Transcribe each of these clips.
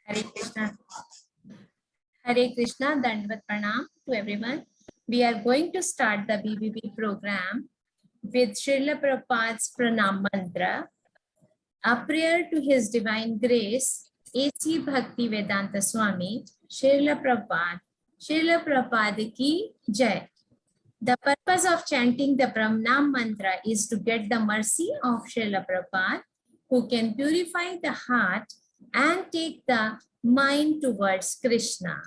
Hare Krishna. Hare Krishna, Dandvat Pranam to everyone. We are going to start the BBB program with Srila Prabhupada's Pranam Mantra, a prayer to His Divine Grace, A.C. Bhakti Vedanta Swami, Srila Prabhupada. Srila Prabhupada ki Jai. The purpose of chanting the Pranam Mantra is to get the mercy of Srila Prabhupada, who can purify the heart and take the mind towards Krishna.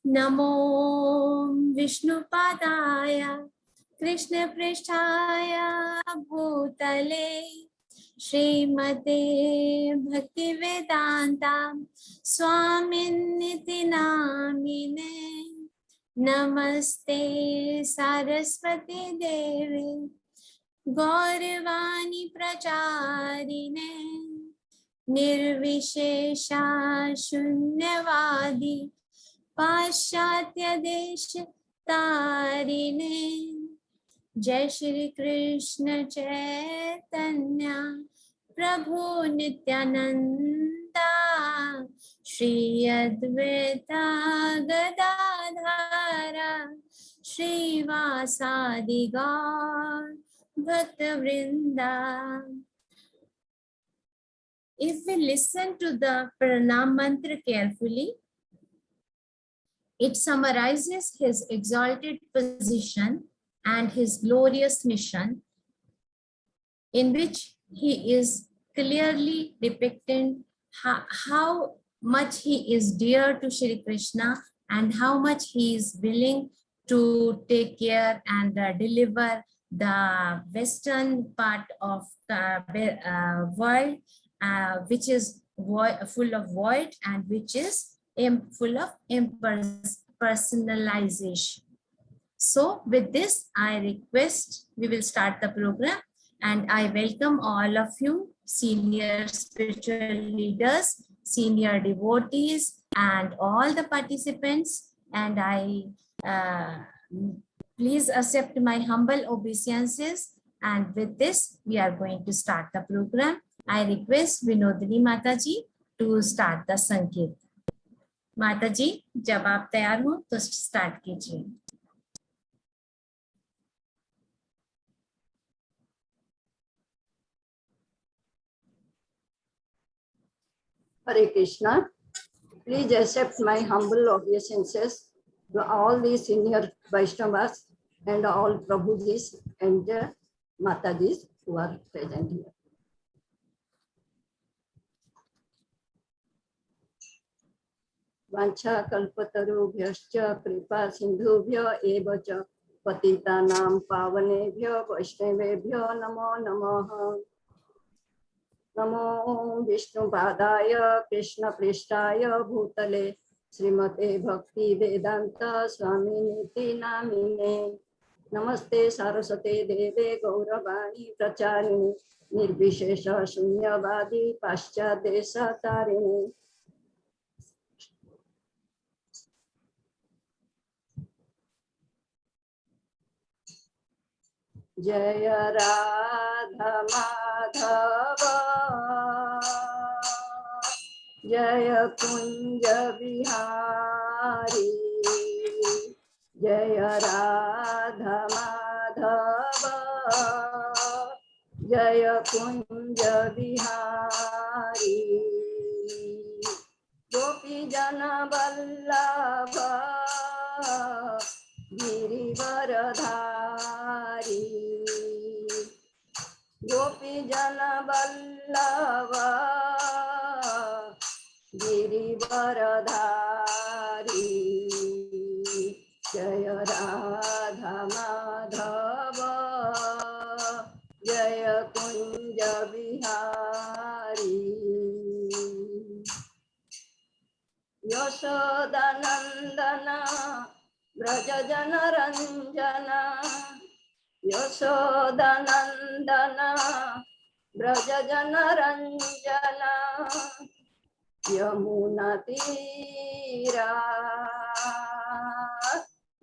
Namo Vishnupadaya Krishna Pristhaya Bhutale Srimate Bhakti Vedanta Swaminiti Namine Namaste Saraswati Devi Gaurvani Pracharine Nirvishesha Shunyavadi Paschatya Desha Tarine Jai Shri Krishna Chaitanya Prabhu Nityananda Shri Advaita Gadadhara Shri Vasadi Gaur Bhakta Vrinda. If we listen to the Pranam Mantra carefully, it summarizes his exalted position and his glorious mission, in which he is clearly depicting how much he is dear to Shri Krishna and how much he is willing to take care and deliver the western part of the world, which is full of void and which is full of impersonalization. So with this, I request we will start the program, and I welcome all of you, senior spiritual leaders, senior devotees, and all the participants. And I please accept my humble obeisances. And with this, we are going to start the program. I request Vinodini Mataji to start the Sankirtan. माता जी, जब आप तैयार हो तो start कीजिए। Hare Krishna. Please accept my humble obeisances to all the senior Vaishnavas and all Prabhujis and Matajis who are present here. Vancha kalpatarubhyascha kripa sindhubhyo eva cha patitanam pavanebhyo vaishnavebhyo namo namaha. Namo Vishnupadaya Krishna Prishtaya Bhutale Srimate Bhakti Vedanta Swaminiti Namine Namaste Saraswate Deve Gauravani Pracharini Nirvishesha Shunyavadi Paschatya Tarini. Jaya Radha Madhava Jaya Kunja Vihari Jaya Radha Madhava Jaya Kunja Vihari Gopi Jana Vallabha Girivaradhari Gopi Jana Vallabha Girivaradhari Jaya Radha Madhava Jaya Kunja Vihari Yashodanandana Braja Jana Ranjana Yashodanandana Braja Jana Ranjana Yamuna Tira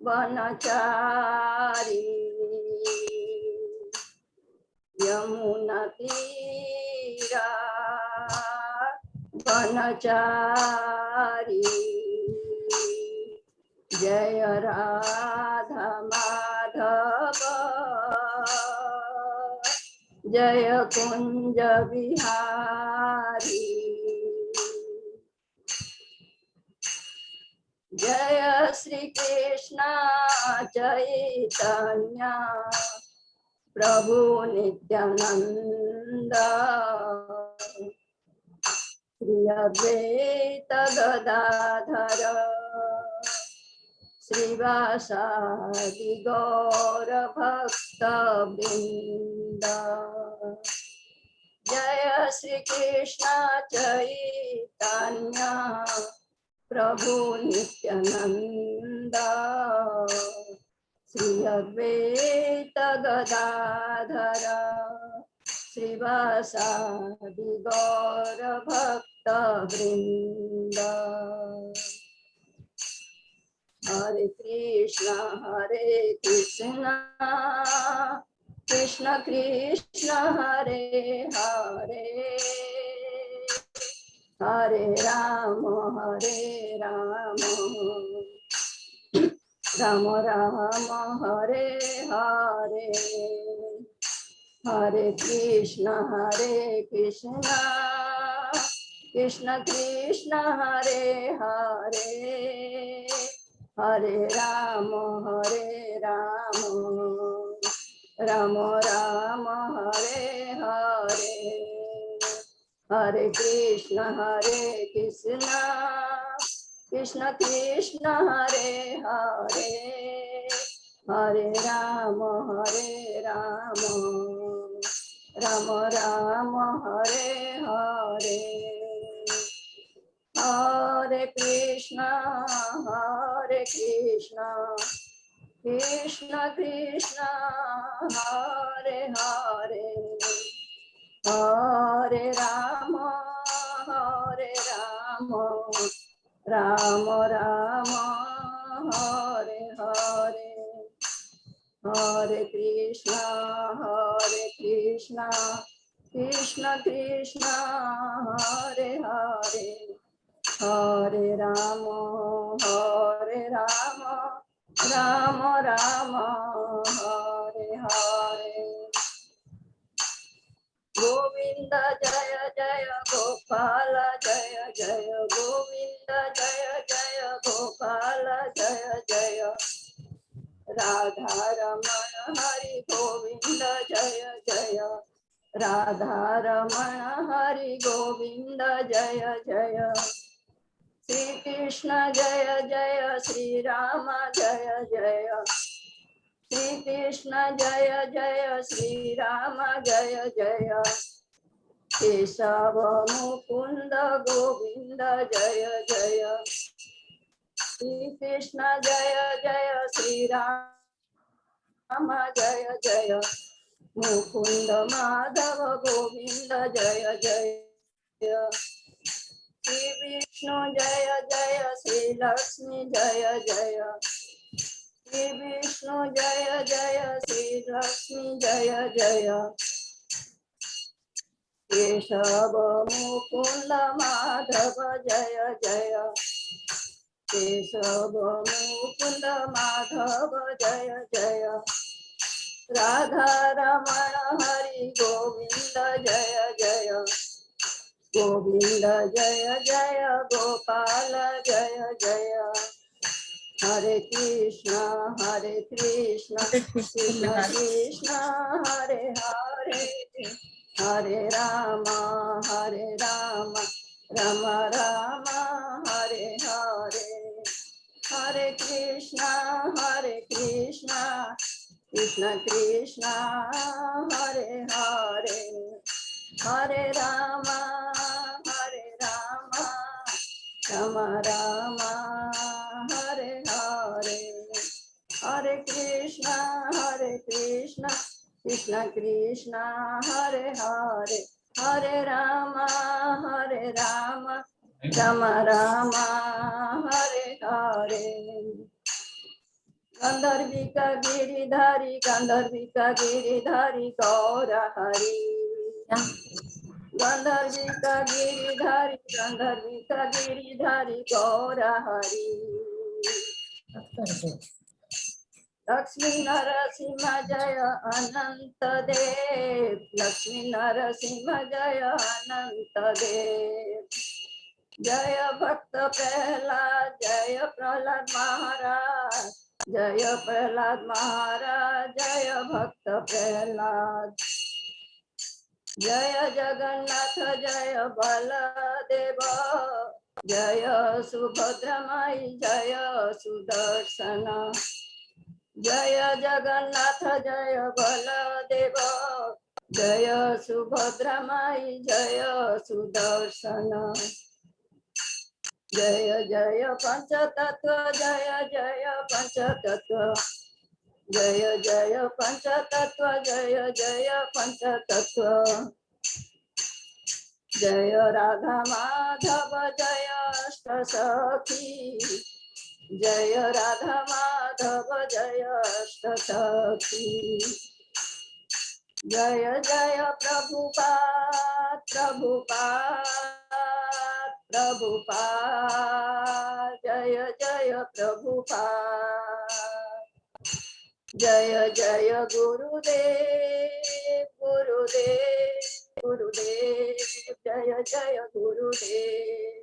Vanachari Yamuna Tira वनचारी जय राधा माधव जय कुंज बिहारी जय श्री कृष्ण चैतन्य प्रभु नित्यानंद श्री अद्वैत गदाधर श्रीवासादि गौर भक्त वृंद जय श्री कृष्ण चैतन्य प्रभु नित्यानंद श्री अद्वैत गदाधर श्रीवासादि गौर भक्त वृंद हरे कृष्ण कृष्ण कृष्ण हरे हरे हरे राम राम राम हरे हरे हरे कृष्ण कृष्ण कृष्ण हरे हरे हरे राम राम राम हरे हरे हरे कृष्ण कृष्ण कृष्ण हरे हरे हरे राम राम राम हरे हरे हरे कृष्ण कृष्ण कृष्ण हरे हरे हरे राम राम राम हरे हरे हरे कृष्ण कृष्ण कृष्ण हरे हरे हरे राम राम राम हरे हरे गोविंद जय जय गोपाल जय जय गोविंद जय जय गोपाल जय जय राधा रमण हरि गोविंद जय जय राधा रमण हरि गोविंद जय जय श्री कृष्ण जय जय श्री राम जय जय श्री कृष्ण जय जय श्री राम जय जय केशव मुकुंद गोविंद जय जय श्री कृष्ण जय जय श्री राम जय जय मुकुंद माधव गोविंद जय जय श्री विष्णु जय जय श्री लक्ष्मी जय जय श्री विष्णु जय जय श्री लक्ष्मी जय जय केशव मुकुंद माधव जय जय केशव मुकुंद माधव जय जय राधा रमण हरि गोविंद जय जय गोविंद जय जय गोपाल जय जय हरे कृष्ण कृष्ण कृष्ण हरे हरे हरे राम राम राम हरे हरे हरे कृष्ण कृष्ण कृष्ण हरे हरे हरे राम राम राम हरे हरे हरे कृष्ण कृष्ण कृष्ण हरे हरे हरे राम राम राम हरे हरे गंधर्विका गिरिधारी गौर हरि गंधर्विका गिरिधारी गौर हरि लक्ष्मी नरसिंह जय अनंत देव लक्ष्मी नरसिंह जय अनंत देव जय भक्त प्रहलाद जय प्रहलाद महाराज जय प्रहलाद महाराज जय भक्त प्रहलाद जय जगन्नाथ जय बलदेव जय सुभद्रा माई जय सुदर्शन जय जगन्नाथ जय बलदेव जय सुभद्रा माई जय सुदर्शन जय जय पंचतत्व जय जय पंचतत्व जय जय पंचतत्व जय जय पंचतत्व जय राधा माधव जय अष्ट सखी जय राधा माधव जय अष्ट सखी जय जय प्रभुपाद प्रभुपाद प्रभुपाद जय जय प्रभुपाद जय जय गुरुदेव गुरुदेव गुरुदेव जय जय गुरुदेव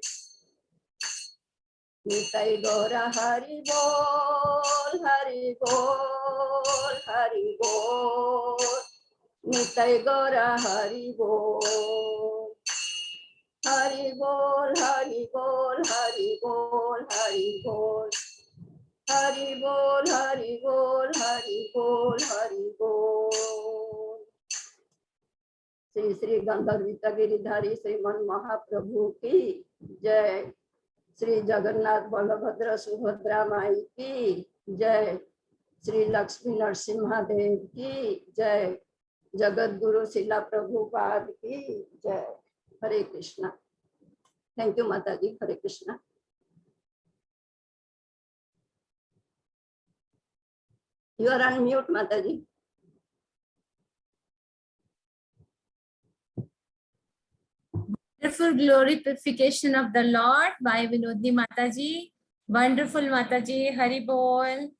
निताई गौर हरि बोल हरि बोल हरि बोल निताई गौर हरि बोल हरि बोल हरि बोल हरि बोल हरि बोल हरि बोल हरि बोल हरि बोल हरि बोल श्री श्री गंधर्विका गिरिधारी श्रीमन महाप्रभु की जय श्री जगन्नाथ बलभद्र सुभद्रा माई की जय श्री लक्ष्मी नरसिंह देव की जय जगत गुरु शिला प्रभुपाद की जय हरे कृष्णा थैंक यू माता जी हरे Krishna You are on mute, Mataji. Wonderful glorification of the Lord by Vinodni Mataji. Wonderful Mataji, Hari Bol.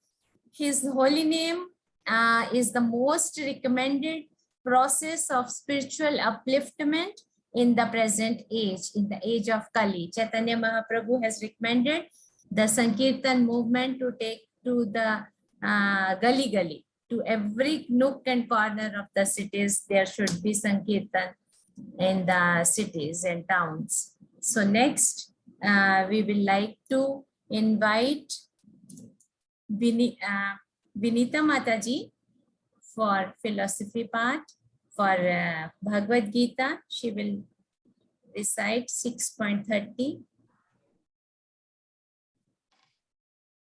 His holy name is the most recommended process of spiritual upliftment in the present age, in the age of Kali. Chaitanya Mahaprabhu has recommended the Sankirtan movement to take to the gully gully, to every nook and corner of the cities. There should be Sankirtan in the cities and towns. So next, we will like to invite Vinita Mataji for philosophy part. For Bhagavad Gita, she will recite 6.30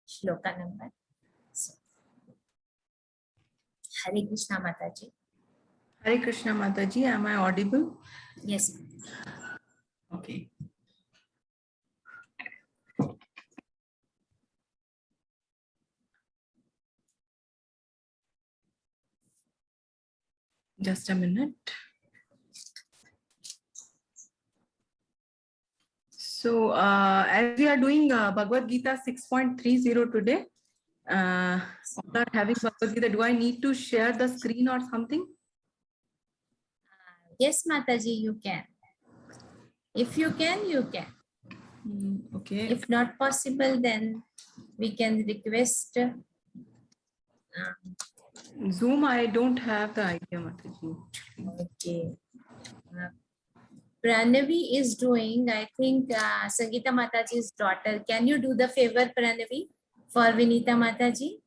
shloka number. So, Hare Krishna Mataji. Hare Krishna Mataji, am I audible? Yes. Okay. Just a minute. So, as we are doing Bhagavad Gita 6.30 today, all are having Bhagavad Gita. Do I need to share the screen or something? Yes, Mataji, you can. If you can, you can. Okay. If not possible, then we can request. Zoom, I don't have the idea, Mataji. Okay. Pranavi is doing, I think, Sangeeta Mataji's daughter. Can you do the favor, Pranavi, for Vinita Mataji?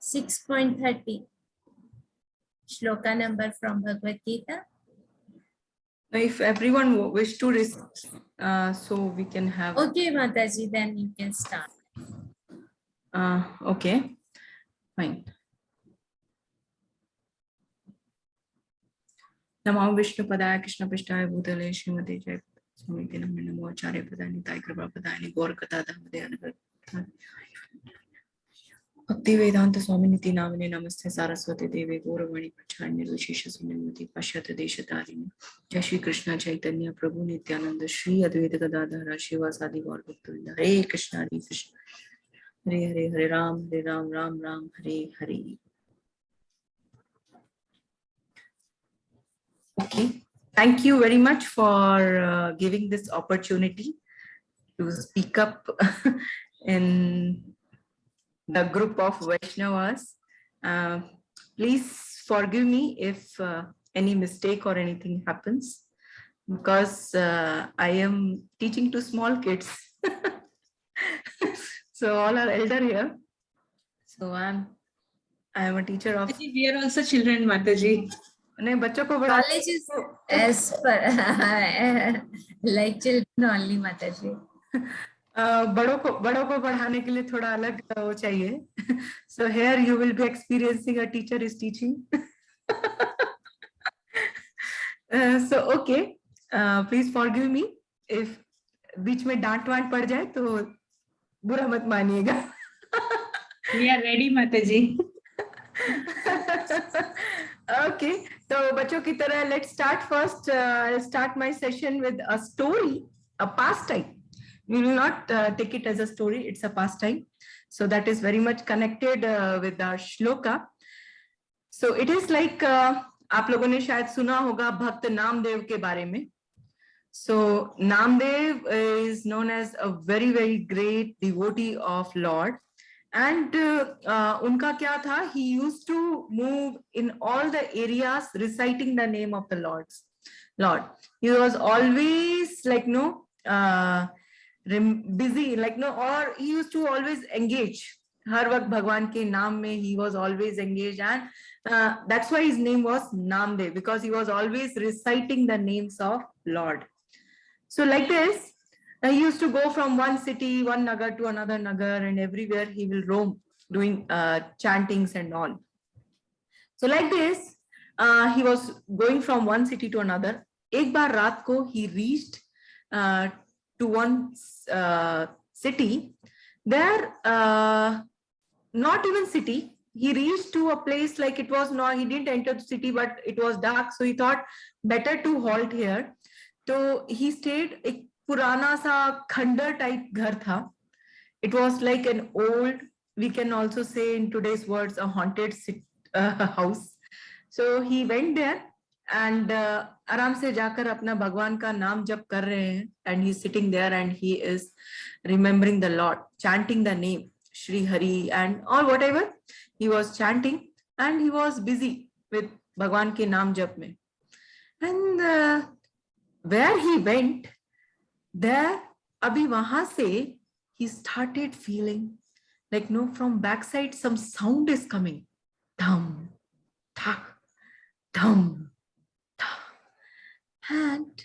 6.30. Shloka number from Bhagavad Gita. If everyone wish to receive, so we can have. Okay, Mataji, then you can start. Okay, fine. नमो विष्णु पदाय कृष्ण पृष्ठाय भूतले श्रीमते जय स्वामी नमो आचार्य पदाय निताय कृपा पदाय गौर कथा धाम Bhakti Vedanta Swami Niti Namane Namaste Saraswati Devi Gauravani Prachanya Nirvishesha Sunyamati Pashyata Deshatarini Jai Shri Krishna Chaitanya Prabhu Nityananda Shri Advaita Gadadhara Shivasadi Gaur Bhaktavinda Hare Krishna Hare Krishna Hare Hare Hare Ram Ram Ram Hare Hare. Okay, thank you very much for giving this opportunity to speak up in the group of Vaishnavas. Please forgive me if any mistake or anything happens, because I am teaching to small kids. So all are elder here. So I am a teacher of. We are also children, Mataji. नहीं बच्चों को बड़ा College is as per like children only, Mataji. बड़ों को पढ़ाने के लिए थोड़ा अलग वो चाहिए. So here you will be experiencing a teacher is teaching. So okay, please forgive me if बीच में डांट वांट पड़ जाए तो बुरा मत मानिएगा. We are ready, Mataji. Okay, so बच्चों की तरह let's start first. I'll start my session with a story, a pastime. We will not take it as a story, it's a pastime. So that is very much connected with our shloka. So it is like आप लोगों ने शायद सुना होगा भक्त नामदेव के बारे में. So Namdev is known as a very, very great devotee of Lord. And unka kya tha? He used to move in all the areas reciting the name of the Lord. He was always like busy, like or he used to always engage. Har waqt Bhagwan ke naam mein he was always engaged, and that's why his name was Namdev, because he was always reciting the names of Lord. So like this, he used to go from one city, one nagar to another nagar, and everywhere he will roam doing chantings and all. So like this, he was going from one city to another. Ek baar raat ko he reached to one city. There, not even city, he reached to a place like it was not, he didn't enter the city, but it was dark. So he thought better to halt here. So he stayed. एक पुराना सा खंडर type घर था. It was like an old, we can also say in today's words, a haunted house. So he went there and आराम से जाकर अपना भगवान का नाम जप कर रहे हैं, and he's sitting there and he is remembering the Lord, chanting the name Shri Hari and or whatever he was chanting, and he was busy with भगवान के नाम जप में. And where he went, there, abhi wahan se, he started feeling like from backside some sound is coming. Dham, thak, dham, thak. And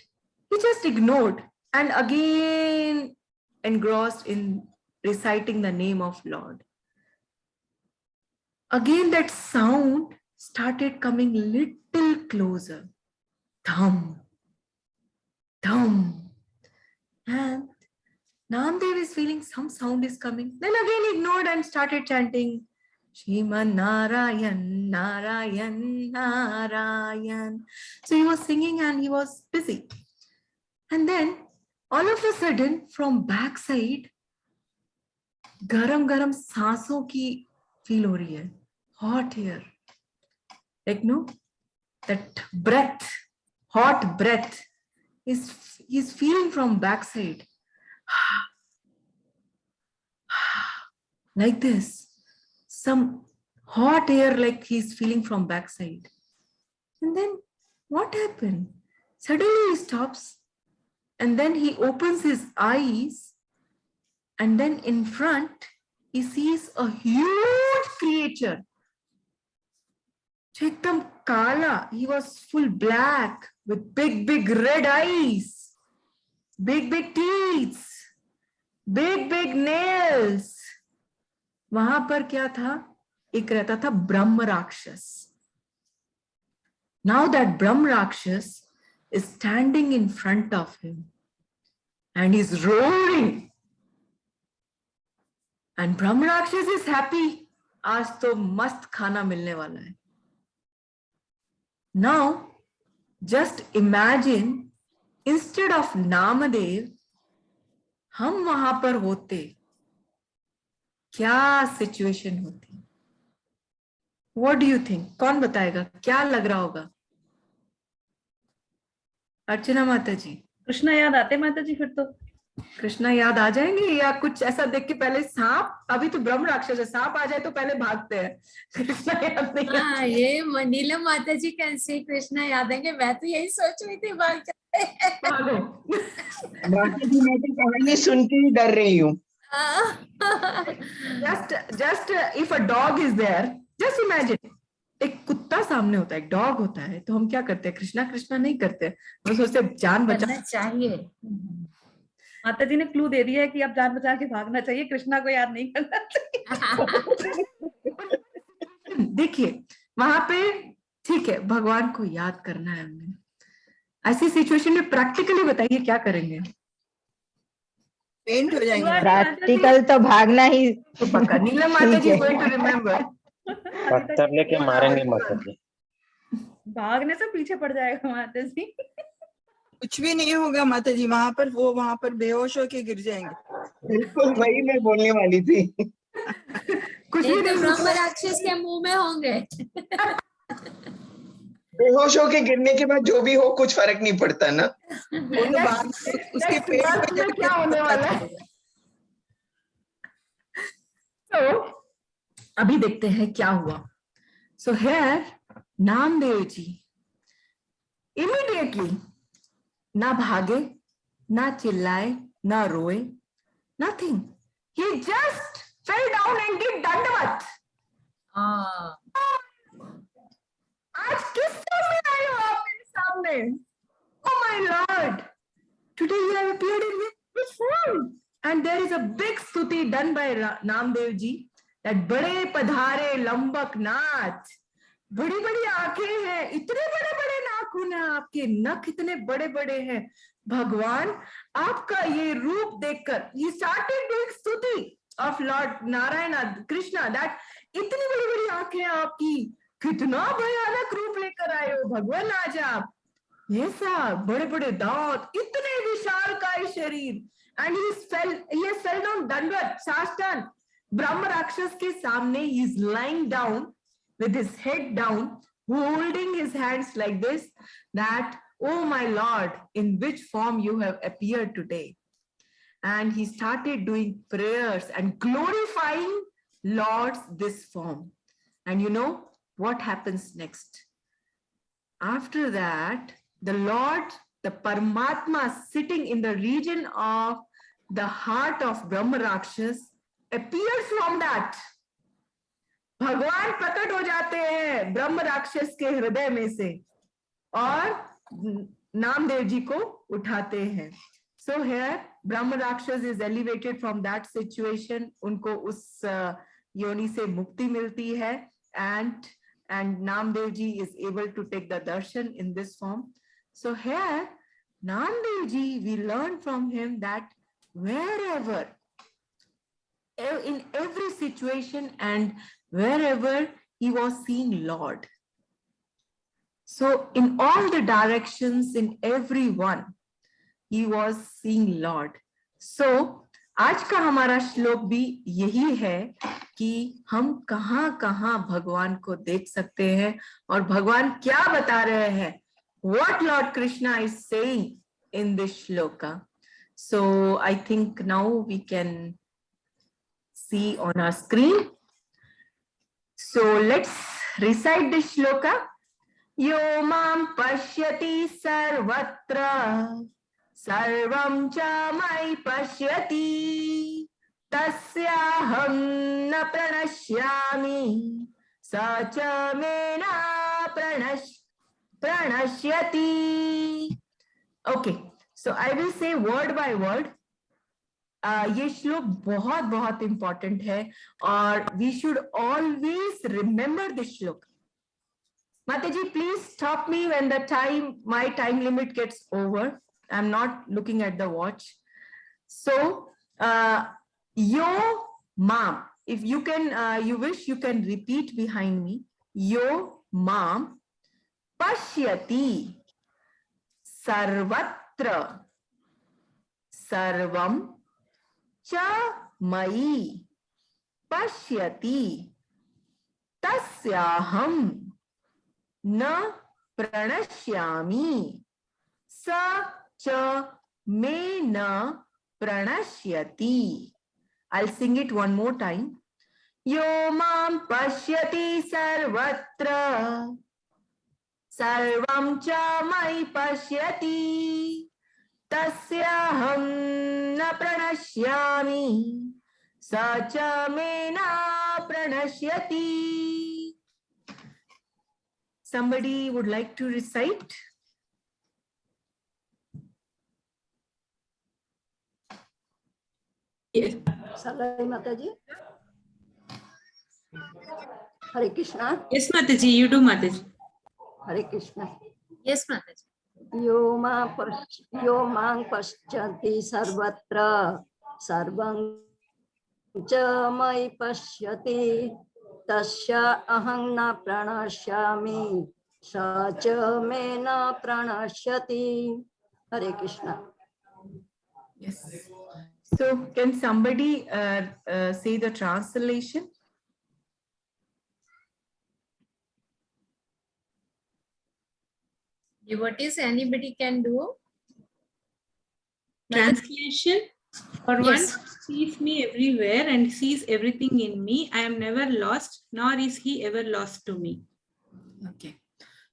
he just ignored and again engrossed in reciting the name of Lord. Again that sound started coming little closer. Dham, dham. And Namdev is feeling some sound is coming. Then again ignored and started chanting Shriman Narayan, Narayan, Narayan. So he was singing and he was busy. And then all of a sudden from backside, garam garam सांसों की feel हो रही है. Hot air. Like that breath, hot breath is feeling from backside. Like this. Some hot air like he's feeling from backside. And then what happened? Suddenly he stops and then he opens his eyes, and then in front he sees a huge creature. Ekdam kala. He was full black with big red eyes, big teeth, big nails. वहां पर क्या था? एक रहता था ब्रह्म राक्षस. Now that Brahm Rakshas is standing in front of him and he's roaring. And Brahm Rakshas is happy. आज तो मस्त खाना मिलने वाला है. Now, just imagine, instead of Namadev, हम वहां पर होते, क्या सिचुएशन होती? What do you think? कौन बताएगा? क्या लग रहा होगा? अर्चना माता जी. कृष्णा याद आते माता जी फिर तो. कृष्णा याद आ जाएंगे या कुछ ऐसा देख के पहले सांप, अभी तो ब्रह्म राक्षस है, सांप आ जाए तो पहले भागते हैं. कृष्णा याद नहीं आता. हाँ, ये नीलम माता जी कैन सी कृष्णा याद आएंगे. मैं तो यही सोच रही थी भाग जाते. भागो. बाकी जी मैं तो कहानी सुन के ही डर रही हूँ. just if a dog is there, just imagine, एक कुत्ता सामने होता है, एक डॉग होता है, तो हम क्या करते हैं? कृष्णा कृष्णा नहीं करते, हम सोचते जान बचा. करना चाहिए. माता जी ने क्लू दे दिया है कि आप जान बचा के भागना चाहिए, कृष्णा को याद नहीं करना चाहिए. देखिए वहां पे, ठीक है, भगवान को याद करना है हमने. ऐसी सिचुएशन में प्रैक्टिकली बताइए क्या करेंगे? पेंट हो जाएंगे. प्रैक्टिकल तो भागना ही. तो पक्का नीलम माता जी गोइंग टू रिमेम्बर. पत्थर लेके मारेंगे माता जी. भागने से पीछे पड़ जाएगा माता जी. कुछ भी नहीं होगा माता जी. वहां पर बेहोश होके गिर जाएंगे. बिल्कुल वही मैं बोलने वाली थी. कुछ भी एक तो नहीं. ब्रह्म राक्षस के मुंह में होंगे. बेहोश होके गिरने के बाद जो भी हो कुछ फर्क नहीं पड़ता ना. वो तो बाद उसके पेट पे में क्या होने वाला है? तो अभी देखते हैं क्या हुआ. So here Namdev ji immediately ना भागे, ना चिल्लाए, ना रोए, nothing. He just fell down and did दंडवत. आज किस सामने आए हो आप मेरे सामने? Oh my Lord! Today you have appeared in which form? And there is a big stuti done by Namdev ji that बड़े पधारे लंबक नाथ. बड़ी बड़ी आंखें हैं, इतने बड़े बड़े नाखून हैं आपके, नख इतने बड़े बड़े हैं. भगवान आपका ये रूप देखकर, ये started doing स्तुति of Lord Narayana Krishna, that इतनी बड़ी बड़ी आंखें हैं आपकी, कितना भयानक रूप लेकर आए हो भगवान आज आप. ऐसा बड़े बड़े दांत, इतने विशाल काय शरीर. एंड he fell down दंडवत, साष्टांग, ब्रह्म राक्षस के सामने. he is lying down with his head down, holding his hands like this, that, oh my Lord, in which form you have appeared today. And he started doing prayers and glorifying Lord's this form. And you know what happens next? After that, the Lord, the Paramatma, sitting in the region of the heart of Brahma Rakshas, appears from that. भगवान प्रकट हो जाते हैं ब्रह्म राक्षस के हृदय में से और नामदेव जी को उठाते हैं. So here ब्रह्म राक्षस is elevated from that situation. उनको उस योनि से मुक्ति मिलती है. And Namdev ji is able to take the darshan in this form. So here Namdev ji, we learn from him that wherever, in every situation and wherever he was seeing Lord. So in all the directions, in every one, he was seeing Lord. So आज का हमारा श्लोक भी यही है कि हम कहाँ कहाँ भगवान को देख सकते हैं और भगवान क्या बता रहे हैं. What Lord Krishna is saying in this shloka. So I think now we can see on our screen. So let's recite this shloka. Yo mam pashyati sarvatra sarvam cha mai pashyati tasyaham na pranashyami sa cha me na pranashyati. Okay, so I will say word by word. ये श्लोक बहुत बहुत important है और we should always remember this shloka. Mata ji, please stop me when the time, my time limit gets over. I am not looking at the watch. So यो ma'am, if you can, you wish, you can repeat behind me. Yo mam pashyati sarvatra sarvam cha mai pashyati tasyaham na pranashyami sa cha me na pranashyati. I'll sing it one more time. Yo mam pashyati sarvatra sarvam cha mai pashyati tasyaham na pranashyami sa cha me na pranashyati. Somebody would like to recite? Yes. Salai Mataji. Hare Krishna. Yes, Mataji, you do, Mataji. Hare Krishna. Yes, Mataji. Yo mang paschanti sarvatra sarvam cha mai pashyati tasya aham na pranashyami sa cha me na pranashyati. Hare Krishna. Yes. So can somebody say the translation? Devotees, anybody can do? Translation. For Yes. one sees me everywhere and sees everything in me. I am never lost, nor is he ever lost to me. Okay.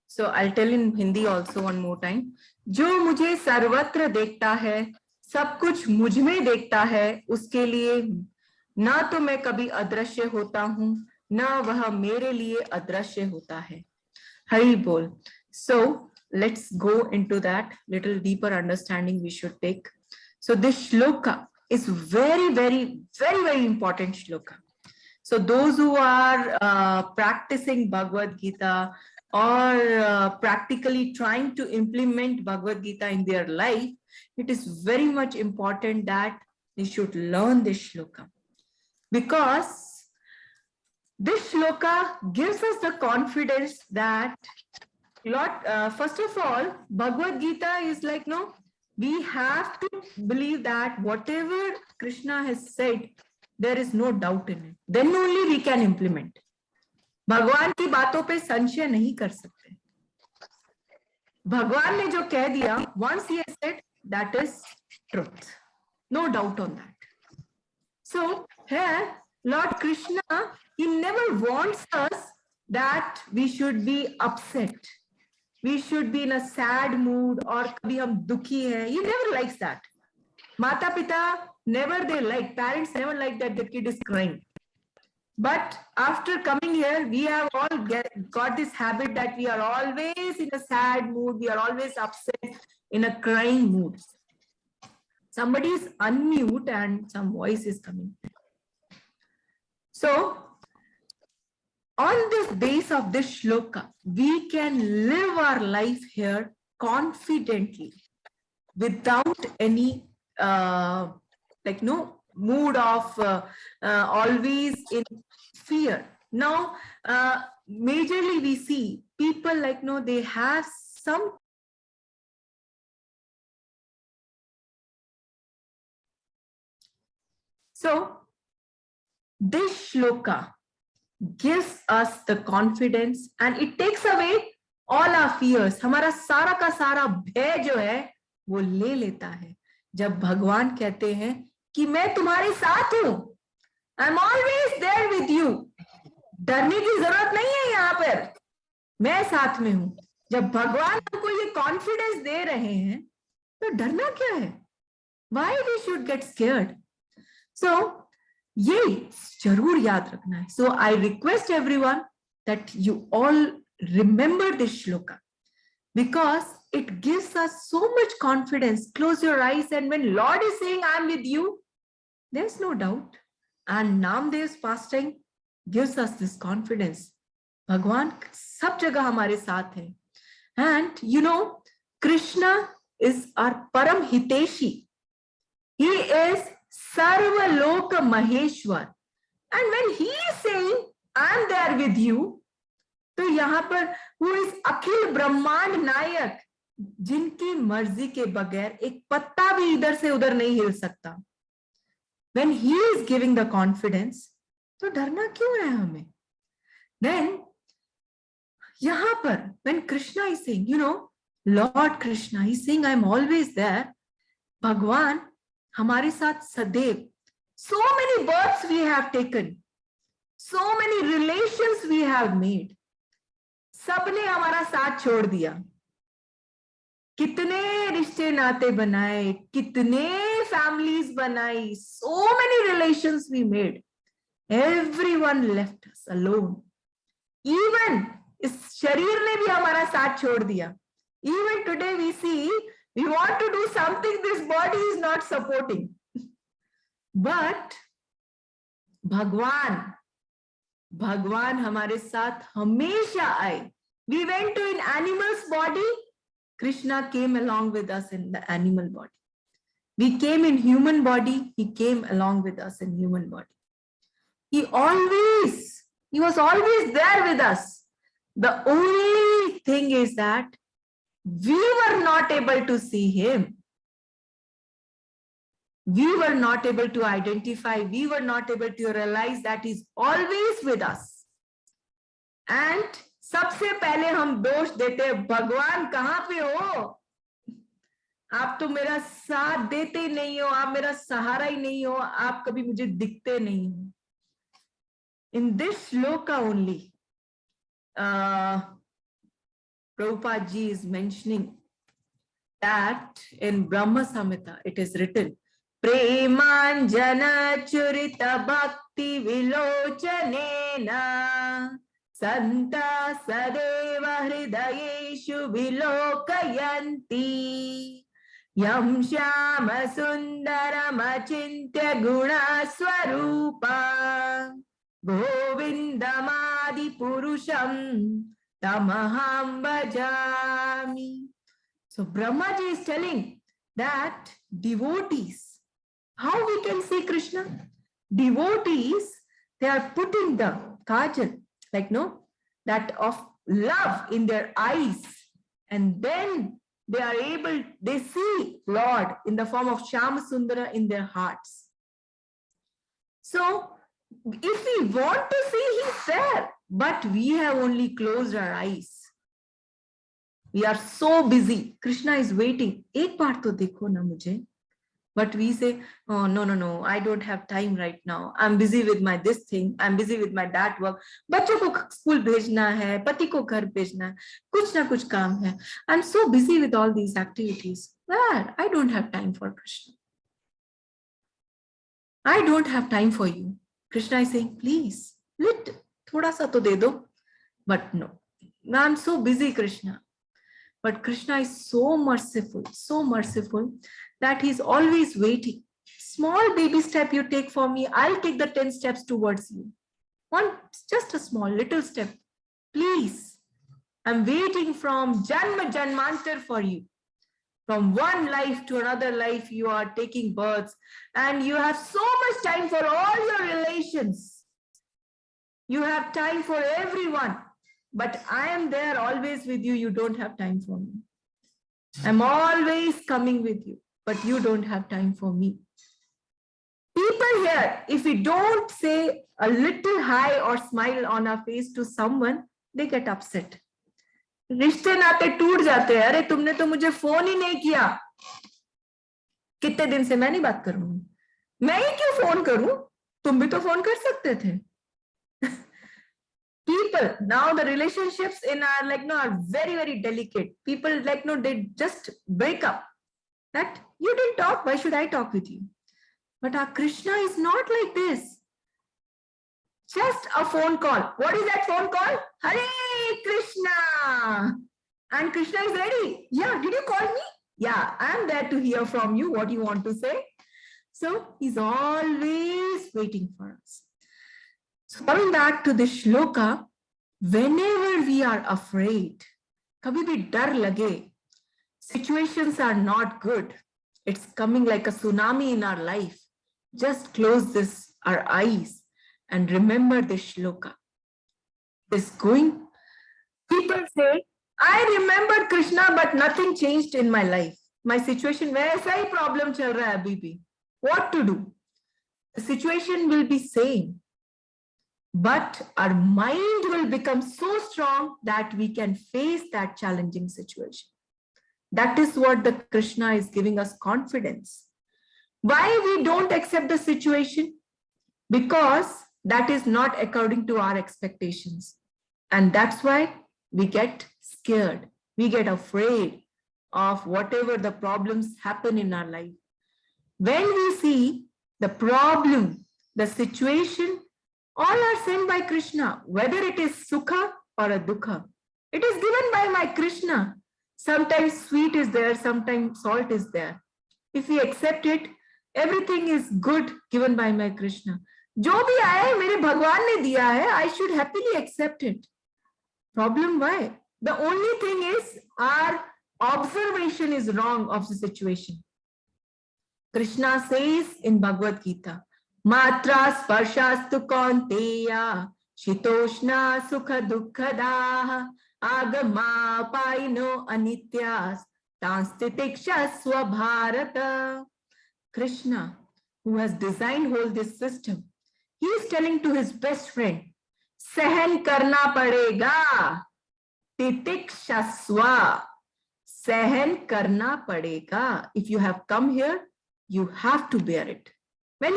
So I'll tell in Hindi also one more time. जो मुझे सर्वत्र देखता है, सब कुछ मुझ में देखता है, उसके लिए ना तो मैं कभी अदृश्य होता हूँ, ना वह मेरे लिए अदृश्य होता है. हरि बोल. So let's go into that little deeper understanding we should take. So this shloka is very, very, very, very important shloka. So those who are practicing Bhagavad Gita or practically trying to implement Bhagavad Gita in their life, it is very much important that they should learn this shloka. Because this shloka gives us the confidence that, Lord, first of all, Bhagavad Gita is like, no, we have to believe that whatever Krishna has said, there is no doubt in it. Then only we can implement. भगवान की बातों पे संशय नहीं कर सकते. भगवान ने जो कह दिया, once he has said, that is truth. No doubt on that. So here, Lord Krishna, he never wants us that we should be upset. We should be in a sad mood or कभी हम दुखी हैं. He never likes that. माता पिता never they like, parents never like that the kid is crying. But after coming here, we have all got this habit that we are always in a sad mood. We are always upset, in a crying mood. Somebody is unmute and some voice is coming. So, on this base of this shloka, we can live our life here confidently without any mood of always in fear. Now, majorly we see people like, no, they have some so this shloka gives us the confidence and it takes away all our fears. हमारा सारा का सारा भय जो है वो ले लेता है जब भगवान कहते हैं कि मैं तुम्हारे साथ हूं. I'm always there with you. डरने की जरूरत नहीं है यहाँ पर, मैं साथ में हूं. जब भगवान हमको ये कॉन्फिडेंस दे रहे हैं तो डरना क्या है? Why we should get scared? So ये जरूर याद रखना है. So I request everyone that you all remember this shloka because it gives us so much confidence. Close your eyes and when Lord is saying I am with you, there's no doubt. And Namdev's pastime gives us this confidence. Bhagwan सब जगह हमारे साथ है. And you know, Krishna is our Param Hiteshi. He is Sarva Loka Maheshwar. And when he is saying, I am there with you, तो यहाँ पर who is अखिल ब्रह्मांड नायक, जिनकी मर्जी के बगैर एक पत्ता भी इधर से उधर नहीं हिल सकता, when he is giving the confidence, तो डरना क्यों है हमें? Then यहाँ पर when Krishna is saying, you know, Lord Krishna, he is saying, I am always there. भगवान हमारे साथ सदैव. So many births we have taken, so many relations we have made. सबने हमारा साथ छोड़ दिया. कितने रिश्ते नाते बनाए, कितने families बनाई, so many relations we made. Everyone left us alone. Even इस शरीर ने भी हमारा साथ छोड़ दिया. Even today we see, we want to do something this body is not supporting. But भगवान हमारे साथ हमेशा आए. We went to an animal's body. Krishna came along with us in the animal body. We came in human body. He came along with us in human body. He was always there with us. The only thing is that we were not able to see him. We were not able to identify. We were not able to realize that he's always with us. And सबसे पहले हम दोष देते हैं, भगवान कहाँ पे हो? आप तो मेरा साथ देते ही नहीं हो, आप मेरा सहारा ही नहीं हो, आप कभी मुझे दिखते नहीं हो. In this shloka only, Prabhupada ji is mentioning that in Brahma Samhita it is written, Premanjana Churita Bhakti Vilochanena Santa Sadeva Hridayeshu Vilokayanti Yam Shama Sundaram Achintya Guna Swarupa Govindamadi Purusham Tamaham Bhajami. So Brahmaji is telling that devotees, how we can see Krishna? Devotees, they are putting the kajal, like no, that of love in their eyes, and then they are able, they see Lord in the form of Shama Sundara in their hearts. So if we want to see, he's there, but we have only closed our eyes. We are so busy. Krishna is waiting. एक बार तो देखो ना मुझे. But we say, oh, no, I don't have time right now. I'm busy with my this thing. I'm busy with my that work. बच्चों को school भेजना है, पति को घर भेजना है, कुछ ना कुछ काम है. I'm so busy with all these activities. Where? I don't have time for Krishna. I don't have time for you. Krishna is saying, please, थोड़ा सा तो दे दो. But no, I'm so busy, Krishna. But Krishna is so merciful that he's always waiting. Small baby step you take for me, I'll take the 10 steps towards you. Just a small little step. Please, I'm waiting from Janma Janmantar for you. From one life to another life, you are taking births and you have so much time for all your relations. You have time for everyone. But I am there always with you. You don't have time for me. I'm always coming with you, but you don't have time for me. People here, if we don't say a little hi or smile on our face to someone, they get upset. रिश्ते नाते टूट जाते हैं. अरे तुमने तो मुझे phone ही नहीं किया. कितने दिन से मैं नहीं बात कर रही हूं. मैं ही क्यों फोन करूं? तुम भी तो फोन कर सकते थे. People, now the relationships in our are very, very delicate. People they just break up. That you didn't talk, why should I talk with you? But our Krishna is not like this. Just a phone call. What is that phone call? Hare Krishna. And Krishna is ready. Yeah, did you call me? Yeah, I am there to hear from you what you want to say. So he's always waiting for us. So coming back to this shloka, whenever we are afraid, kabhi bhi dar lage, situations are not good, it's coming like a tsunami in our life, just close our eyes and remember this shloka. Is going, people say, I remembered Krishna, but nothing changed in my life. My situation, वैसा ही problem चल रहा है अभी भी. What to do? The situation will be same, but our mind will become so strong that we can face that challenging situation. That is what the Krishna is giving us confidence. Why we don't accept the situation? Because that is not according to our expectations. And that's why we get scared. We get afraid of whatever the problems happen in our life. When we see the problem, the situation, all are sent by Krishna, whether it is sukha or a dukha. It is given by my Krishna. Sometimes sweet is there, sometimes salt is there. If we accept it, everything is good given by my Krishna. जो भी आए मेरे भगवान ने दिया है, I should happily accept it. Problem why? The only thing is our observation is wrong of the situation. Krishna says in Bhagavad Gita, Matra sparshastu kaunteya shitoshna sukha dukkhadah agama paino anityas tanstitiksha swabharata. Krishna, who has designed whole this system, he is telling to his best friend, सहन करना पड़ेगा, तितिक्षस्वा, सहन करना पड़ेगा. If you have come here, you have to bear it. When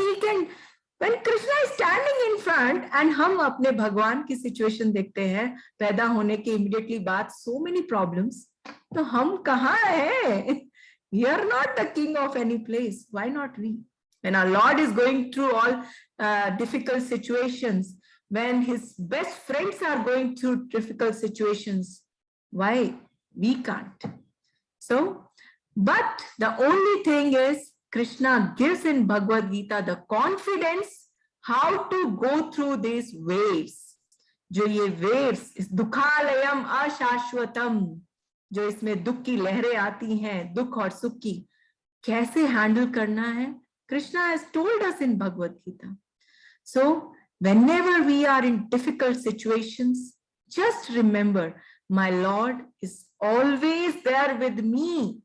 Krishna is standing in front and हम अपने भगवान की situation देखते हैं, पैदा होने के immediately बाद so many problems, तो हम कहाँ हैं? We are not the king of any place. Why not we? When our Lord is going through all difficult situations, when his best friends are going through difficult situations, why we can't? So, but the only thing is Krishna gives in Bhagavad Gita the confidence how to go through these waves. जो ये waves इस दुखालयम अशाश्वतम, जो इसमें दुख की लहरें आती हैं, दुख और सुख की कैसे हैंडल करना है, Krishna has told us in Bhagavad Gita. So whenever we are in difficult situations, just remember, my Lord is always there with me,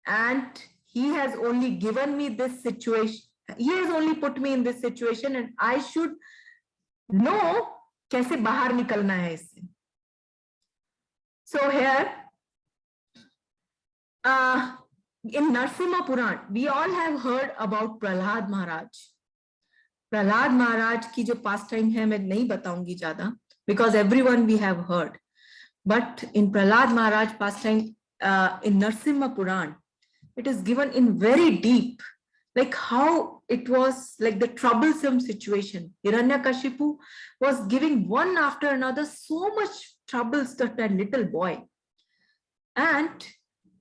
and he has only given me this situation. He has only put me in this situation, and I should know कैसे बाहर निकलना है इससे. So here, in Narsimha Puran, we all have heard about Prahlad Maharaj. Prahlad Maharaj की जो pastime है मैं नहीं बताऊंगी ज़्यादा, because everyone we have heard. But in Prahlad Maharaj pastime, in Narsimha Puran, it is given in very deep, like how it was like the troublesome situation. Hiranyakashipu was giving one after another so much troubles to that little boy. And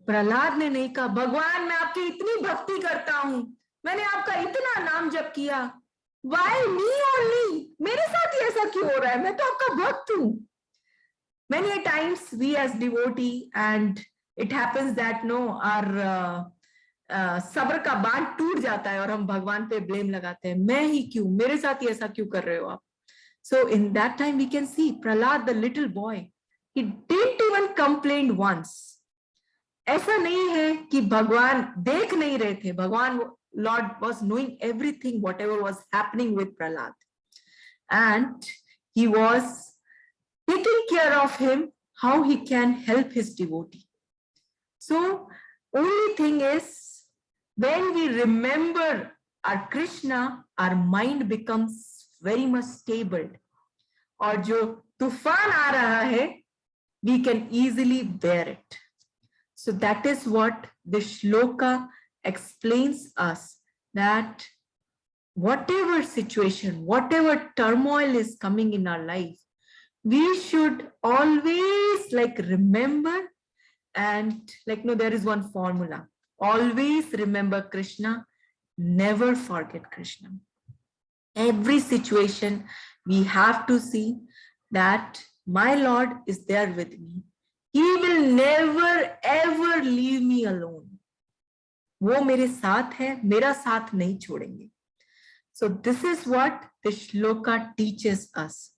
Prahlad ने नहीं कहा, भगवान मैं आपकी इतनी भक्ति करता हूं, मैंने आपका इतना नाम जप किया, why me only? मेरे साथ ही ऐसा क्यों हो रहा है? मैं तो आपका भक्त हूं. Many times we as devotee, and it happens that no, our सब्र का बांध टूट जाता है और हम भगवान पे ब्लेम लगाते हैं, मैं ही क्यों, मेरे साथ ही ऐसा क्यों कर रहे हो आप? So in that time we can see Prahlad, the little boy, he didn't even complain once. ऐसा नहीं है कि भगवान देख नहीं रहे थे. भगवान Lord was knowing everything, whatever was happening with Prahlad, and he was taking care of him, how he can help his devotee. So only thing is, when we remember our Krishna, our mind becomes very much stable. और जो तूफान आ रहा है, we can easily bear it. So that is what the shloka explains us, that whatever situation, whatever turmoil is coming in our life, we should always like remember, and like no, there is one formula. Always remember Krishna, never forget Krishna. Every situation we have to see that my Lord is there with me. He will never ever leave me alone. वो मेरे साथ है, मेरा साथ नहीं छोड़ेंगे. So this is what the shloka teaches us.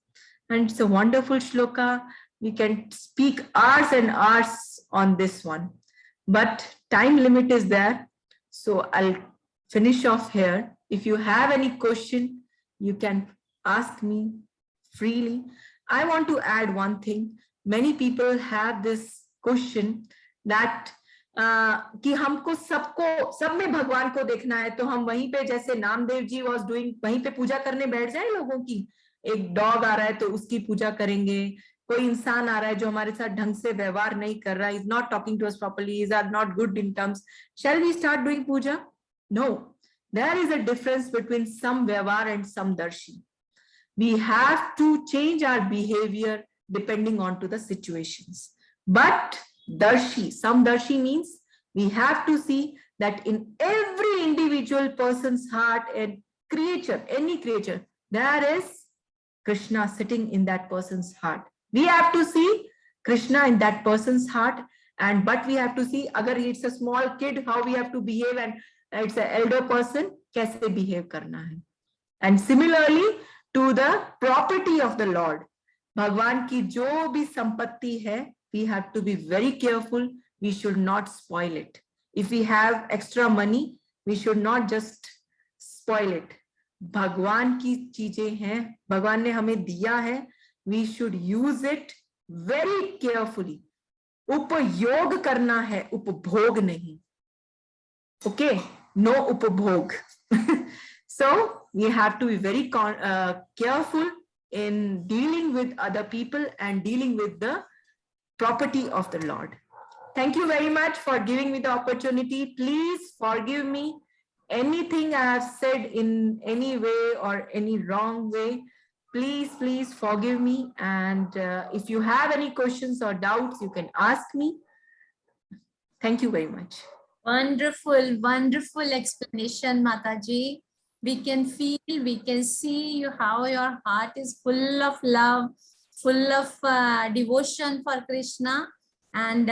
And it's a wonderful shloka. We can speak hours and hours on this one, but time limit is there. So I'll finish off here. If you have any question, you can ask me freely. I want to add one thing. Many people have this question that कि हमको सबको सब में भगवान को देखना है, तो हम वहीं पे जैसे नामदेव जी वाज डूइंग वहीं पे पूजा करने बैठ जाए लोगों की. एक डॉग आ रहा है तो उसकी पूजा करेंगे, कोई इंसान आ रहा है जो हमारे साथ ढंग से व्यवहार नहीं कर रहा है, is not talking to us properly, is are not good in terms, shall we start doing puja? No, there is a difference between some vyavahar and सम दर्शी. We have to change our behavior depending on to the situations. But darshi, some darshi means we have to see that in every individual person's heart and creature, any creature, there is Krishna sitting in that person's heart. We have to see Krishna in that person's heart, and but we have to see agar it's a small kid, how we have to behave, and it's an elder person, kaise behave karna hai. And similarly to the property of the Lord, Bhagwan ki jo bhi sampatti hai, we have to be very careful. We should not spoil it. If we have extra money, we should not just spoil it. Bhagwan ki cheezein hain, Bhagwan ne hame diya hai, we should use it very carefully. Upayog karna hai, upbhog nahi. Okay, no upbhog. So we have to be very careful in dealing with other people and dealing with the property of the Lord. Thank you very much for giving me the opportunity. Please forgive me anything I have said in any way or any wrong way. Please forgive me. And if you have any questions or doubts, you can ask me. Thank you very much. Wonderful explanation, Mataji. We can feel, we can see how your heart is full of love, full of devotion for Krishna. And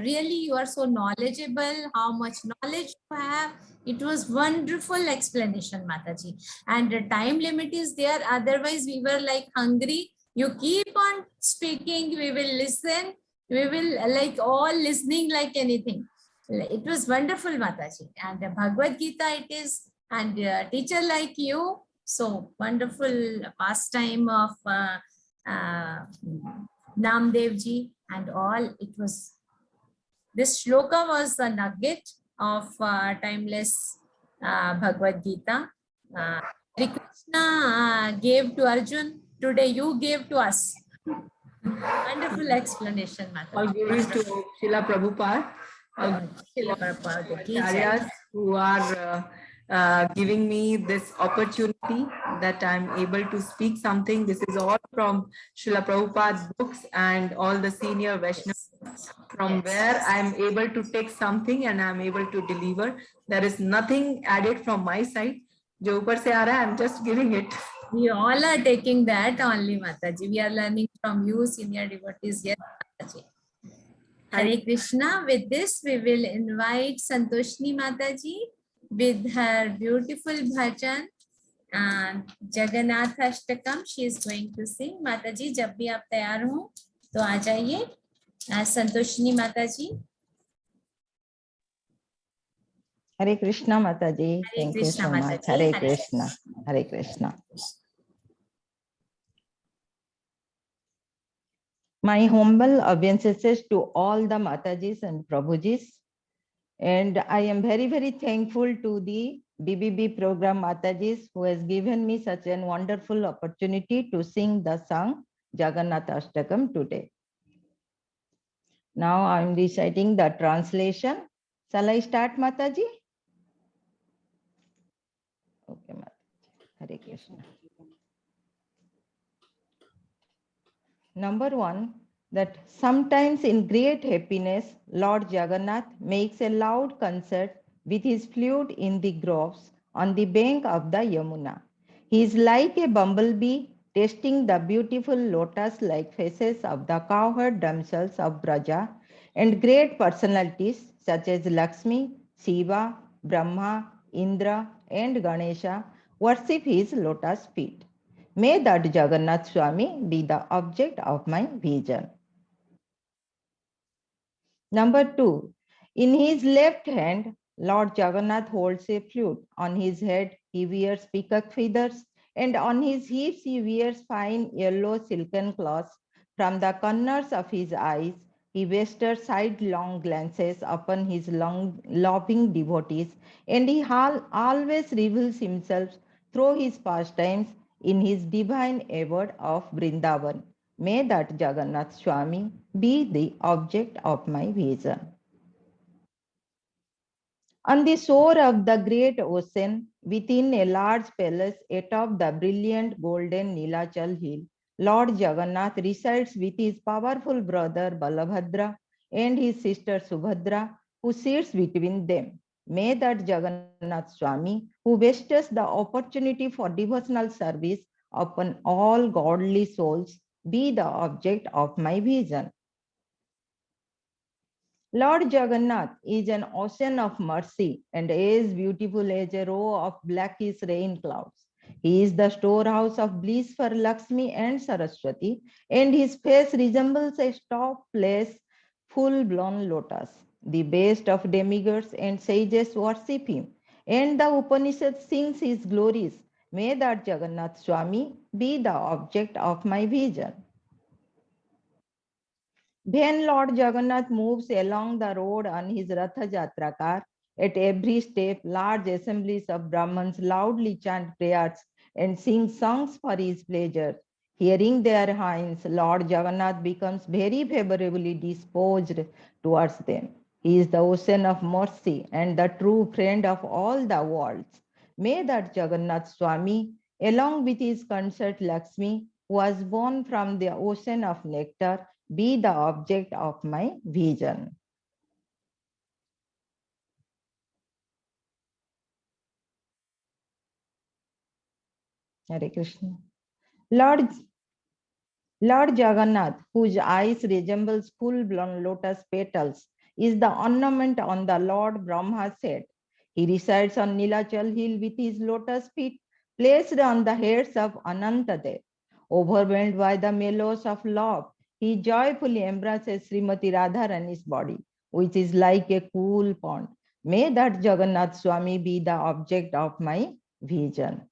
really, you are so knowledgeable, how much knowledge you have. It was wonderful explanation, Mataji. And the time limit is there. Otherwise, we were like hungry. You keep on speaking, we will listen. We will like all listening like anything. It was wonderful, Mataji. And Bhagavad Gita it is. And teacher like you, so wonderful pastime of Namdev ji and all. It was, this shloka was the nugget of timeless Bhagavad Gita. Krishna gave to Arjun, today you gave to us. Wonderful explanation, Mataji. All glories to Srila Prabhupada, Srila Prabhupada ki jai. acharyas who are giving me this opportunity that I'm able to speak something. This is all from Srila Prabhupada's books and all the senior Vaishnavas, from where I'm able to take something and I'm able to deliver. There is nothing added from my side. Jo upar se aa raha hai, I'm just giving it. We all are taking that only, Mataji. We are learning from you, senior devotees. Yes, Mataji. Hare Krishna. With this, we will invite Santoshni Mataji with her beautiful bhajan and Jagannath Ashtakam. She is going to sing. Mataji, जब भी आप तैयार हो तो आ जाइए. Santoshni Mataji. Hare Krishna, Mataji. Thank you so much. Hare Krishna. Hare Krishna. My humble obeisances to all the Matajis and Prabhujis. And I am very thankful to the BBB Program Matajis who has given me such a wonderful opportunity to sing the song Jagannath Ashtakam today. Now I am reciting the translation. Shall I start, Mataji? Okay, Mataji. Hare Krishna. Number 1, that sometimes in great happiness, Lord Jagannath makes a loud concert with his flute in the groves on the bank of the Yamuna. He is like a bumblebee tasting the beautiful lotus-like faces of the cowherd damsels of Braja and great personalities such as Lakshmi, Shiva, Brahma, Indra, and Ganesha worship his lotus feet. May that Jagannath Swami be the object of my vision. Number 2, in his left hand, Lord Jagannath holds a flute. On his head, he wears peacock feathers, and on his hips, he wears fine yellow silken cloths. From the corners of his eyes, he bestows sidelong glances upon his loving devotees, and he always reveals himself through his pastimes in his divine abode of Vrindavan. May that Jagannath Swami be the object of my vision. On the shore of the great ocean, within a large palace atop the brilliant golden Nilachal hill, Lord Jagannath resides with his powerful brother Balabhadra and his sister Subhadra, who sits between them. May that Jagannath Swami, who bestows the opportunity for devotional service upon all godly souls, be the object of my vision. Lord Jagannath is an ocean of mercy and is beautiful as a row of blackish rain clouds. He is the storehouse of bliss for Lakshmi and Saraswati, and his face resembles a topless, full-blown lotus. The best of demigods and sages worship him, and the Upanishad sings his glories. May that Jagannath Swami be the object of my vision. When Lord Jagannath moves along the road on his Ratha Jatra car, at every step, large assemblies of Brahmins loudly chant prayers and sing songs for his pleasure. Hearing their hymns, Lord Jagannath becomes very favorably disposed towards them. He is the ocean of mercy and the true friend of all the worlds. May that Jagannath Swami, along with his consort Lakshmi, who was born from the ocean of nectar, be the object of my vision. Hare Krishna. Lord Jagannath, whose eyes resembles full-blown lotus petals, is the ornament on the Lord Brahma's head. He resides on Nilachal hill with his lotus feet placed on the heads of Anantadev. Overwhelmed by the mellows of love, he joyfully embraces Srimati Radharani's body, which is like a cool pond. May that Jagannath Swami be the object of my vision.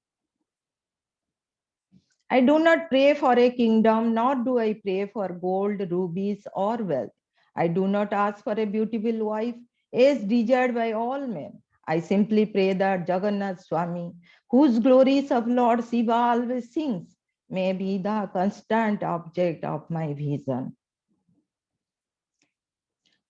I do not pray for a kingdom, nor do I pray for gold, rubies, or wealth. I do not ask for a beautiful wife, as desired by all men. I simply pray that Jagannath Swami, whose glories of Lord Shiva always sings, may be the constant object of my vision.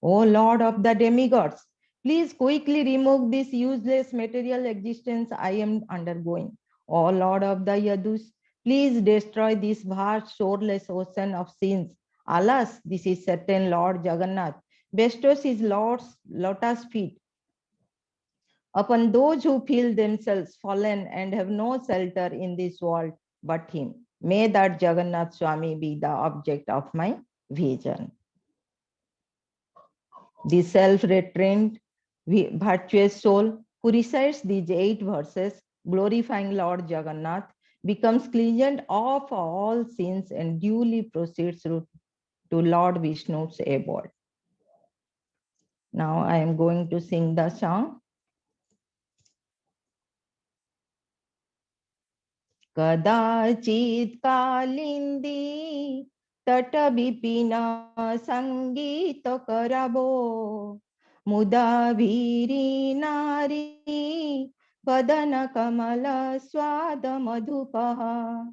O Lord of the demigods, please quickly remove this useless material existence I am undergoing. O Lord of the Yadus, please destroy this vast, shoreless ocean of sins. Alas, this is certain Lord Jagannath bestows his Lord's lotus feet upon those who feel themselves fallen and have no shelter in this world but him. May that Jagannath Swami be the object of my vision. The self-restrained, virtuous soul who recites these 8 verses, glorifying Lord Jagannath, becomes cleansed of all sins and duly proceeds to Lord Vishnu's abode. Now I am going to sing the song. Kadachit kalindi tata bipina sangita karabo muda viri nari padana kamala swada madhupaha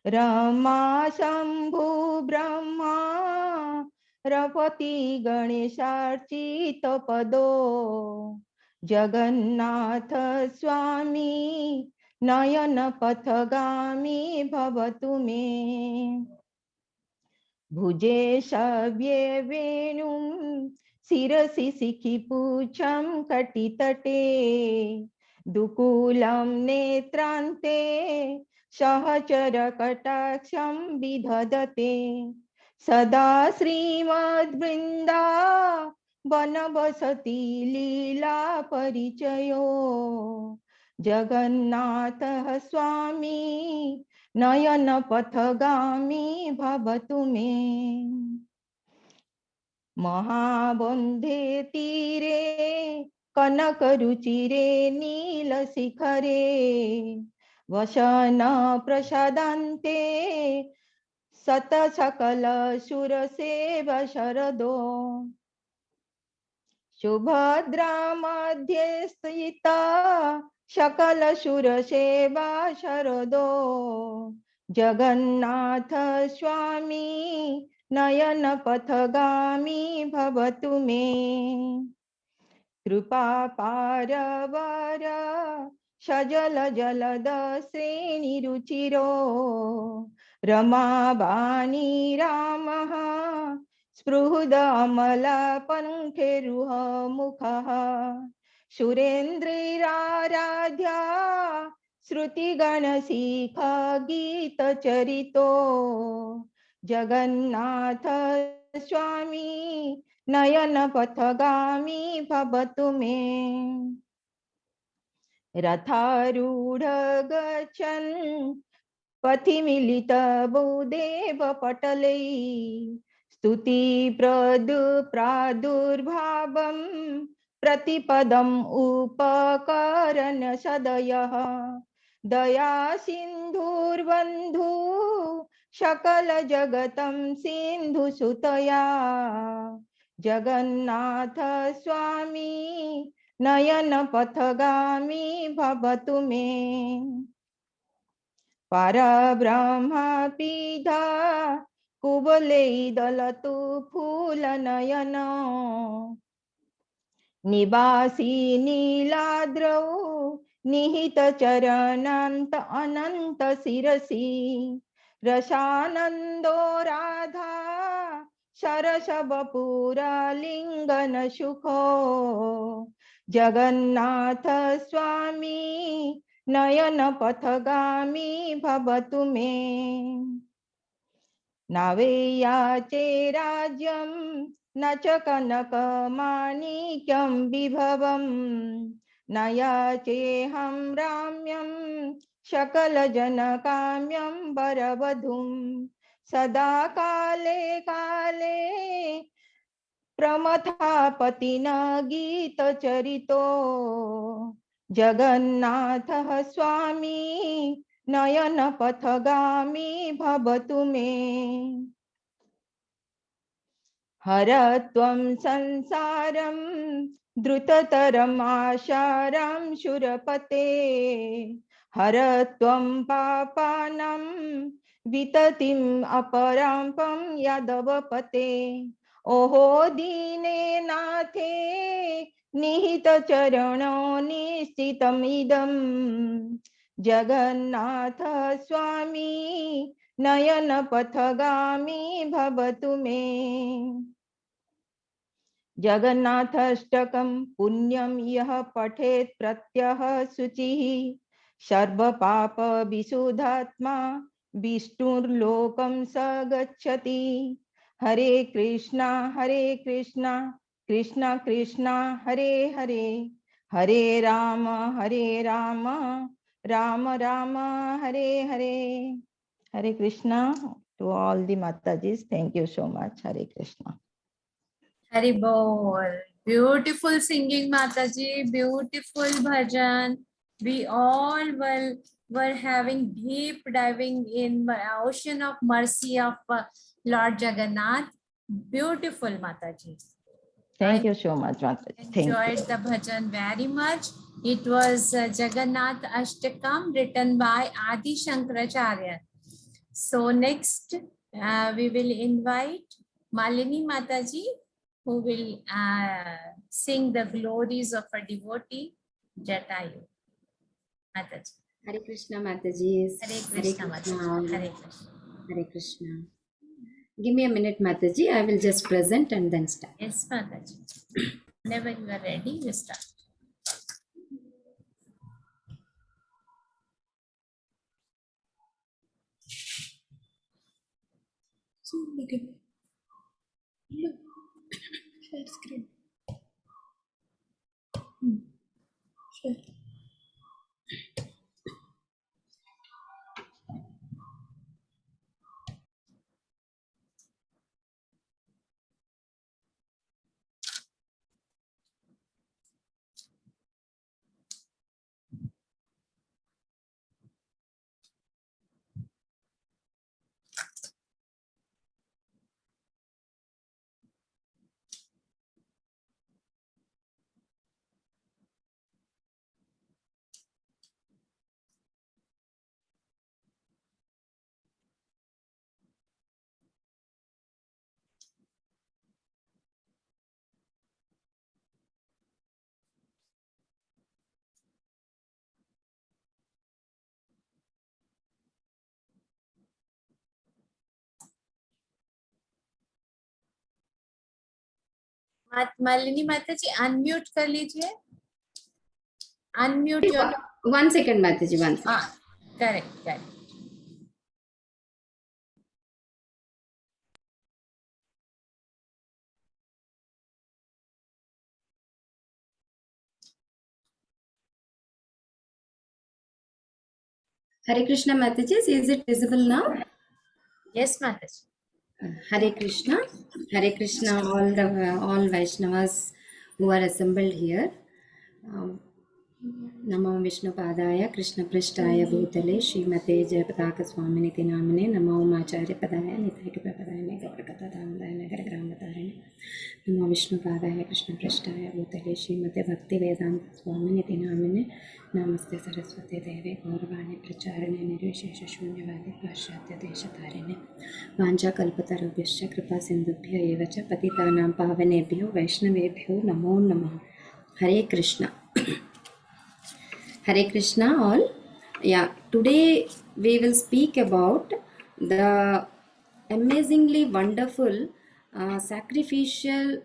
Rama Shambhu Brahma Rapati Ganesharchita Pado Jagannatha Swami Nayana Pathagami Bhavatu Me Bhuje Shavye Venum Sirasi Sikhi Pucham Katitate Dukulam Netrante Sahachara Kataksham Vidhadate Sada Srimad Vrinda Vanavasati Leela Parichayo जगन्नाथः स्वामी नयन पथगामी भवतु मे। महाबन्धे तीरे कनकरुचिरे नीलशिखरे वसन प्रसादान्ते सत सकल सुरसेव शरदो। सुभद्रा मध्ये स्थिता सकल सुरसेवा शरदो। जगन्नाथ स्वामी नयन पथगामी भवतु मे। कृपा पारवर सजल जलद श्रेणिरुचिरो रमाबाणी रामः स्पृहद अमलपङ्खेरुह मुखः। सुरेन्द्रराराध्या श्रुतिगणशिख गीतचरितो। जगन्नाथ स्वामी नयन पथगामी भवतु मे। रथारूढ़ गच्छन् पथि मिलित भूदेव पटलै स्तुति प्रादुर्भावं प्रतिपदम् उपकरण सदयः। दया सिन्धुर्बन्धु सकल जगतं सिन्धु सुतया। जगन्नाथ स्वामी नयन पथगामी भवतु मे। परब्रह्मपिधा कुवले दलतु फूल नयन निवासी नीलाद्रौ निहित चरणान्त अनंत शिरसि। रसानंदो राधा सरस बपुरा लिंगन सुखो। जगन्नाथ स्वामी नयन पथगामी भवतु मे। नावेयाचे राज्यं न च कनकमाणिक्यं विभवम्। न याचेऽहं राम्यं सकलजनकाम्यं वरवधूं। सदा काले काले प्रमथापतिन गीतचरितो। जगन्नाथः स्वामी नयन पथगामी भवतु मे। हर त्वं संसारं द्रुततरम् आशारां शूरपते। हर त्वं पापानां विततिम् अपराम्पं यादवपते। ओहो दीने नाथे निहित चरणो निश्चितमिदम्। जगन्नाथ स्वामी नयन पथगामी भवतु मे। जगन्नाथाष्टकं पुण्यं यः पठेत् प्रत्यह शुचिः सर्वपाप विशुद्धात्मा विष्णुर्लोकं स गच्छति। हरे कृष्णा कृष्णा कृष्णा हरे हरे। हरे Ram Ram Ram Hare Hare. Hare Krishna to all the Matajis. Thank you so much. Hare Krishna. Hari Bol. Beautiful singing, Mataji. Beautiful bhajan. We all were having deep diving in the ocean of mercy of Lord Jagannath. Beautiful, Mataji. Thank you so much, Mataji. Thank you. Enjoyed the bhajan very much. It was Jagannath Ashtakam written by Adi Shankaracharya. So next we will invite Malini Mataji, who will sing the glories of a devotee, Jatayu. Mataji. Hare Krishna Mataji. Hare Krishna, Mataji. Hare Krishna. Hare Krishna. Give me a minute, Mataji. I will just present and then start. Yes, Mataji. Whenever you are ready, you start. Share screen. Share. Malini माता जी unmute कर लीजिए, unmute your, 1 second, Mataji, 1 second. Correct correct. Hare Krishna, Mataji, is it visible now? Yes माता जी। Hare Krishna, all Vaishnavas who are assembled here. नमो विष्णुपादाय कृष्णपृष्ठाय भूतले श्रीमते जयपताक स्वामिनिति नामिने नमो आचार्य पदाय निताय गौरकथा दामोदय नगर ग्रामतारिणे नमो विष्णुपादाय कृष्णपृष्ठाय भूतले श्रीमते भक्ति वेदांत स्वामिनिति नामिने नमस्ते सरस्वती देवे गौरवाणी प्रचारिणे निर्विशेष शून्यवादी पाश्चात्य देशतारिणे वाञ्छाकल्पतरुभ्यश्च कृपा सिन्धुभ्य एव च पतितानां पावनेभ्यो वैष्णवेभ्यो नमो नमः। हरे Krishna. Hare Krishna all. Yeah, today we will speak about the amazingly wonderful sacrificial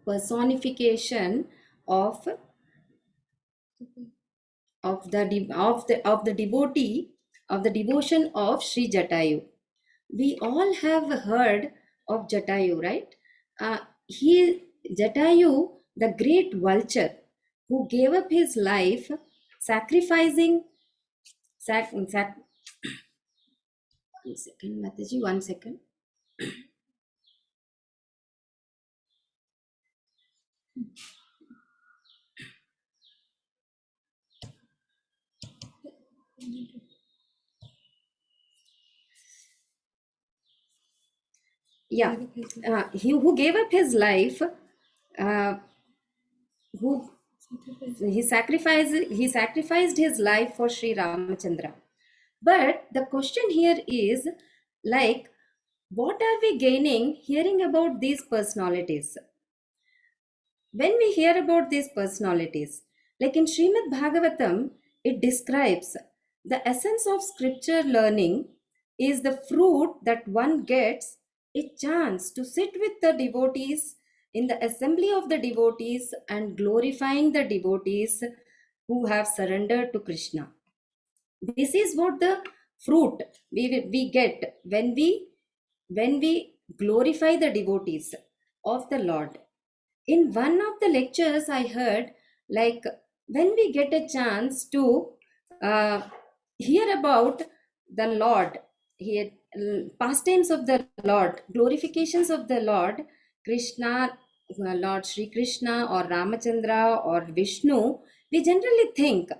personification of the devotee, of the devotion of Sri Jatayu. We all have heard of Jatayu, right? Jatayu, the great vulture who gave up his life sacrificing one second, Mataji, 1 second. Yeah, he who gave up his life, he sacrificed his life for Sri Ramachandra. But the question here is, like, what are we gaining hearing about these personalities? When we hear about these personalities, like in Srimad Bhagavatam, it describes the essence of scripture learning is the fruit that one gets a chance to sit with the devotees in the assembly of the devotees and glorifying the devotees who have surrendered to Krishna. This is what the fruit we get when we glorify the devotees of the Lord. In one of the lectures I heard, like, when we get a chance to hear about the Lord, here pastimes of the Lord, glorifications of the Lord, Krishna, Lord Sri Krishna or Ramachandra or Vishnu, we generally think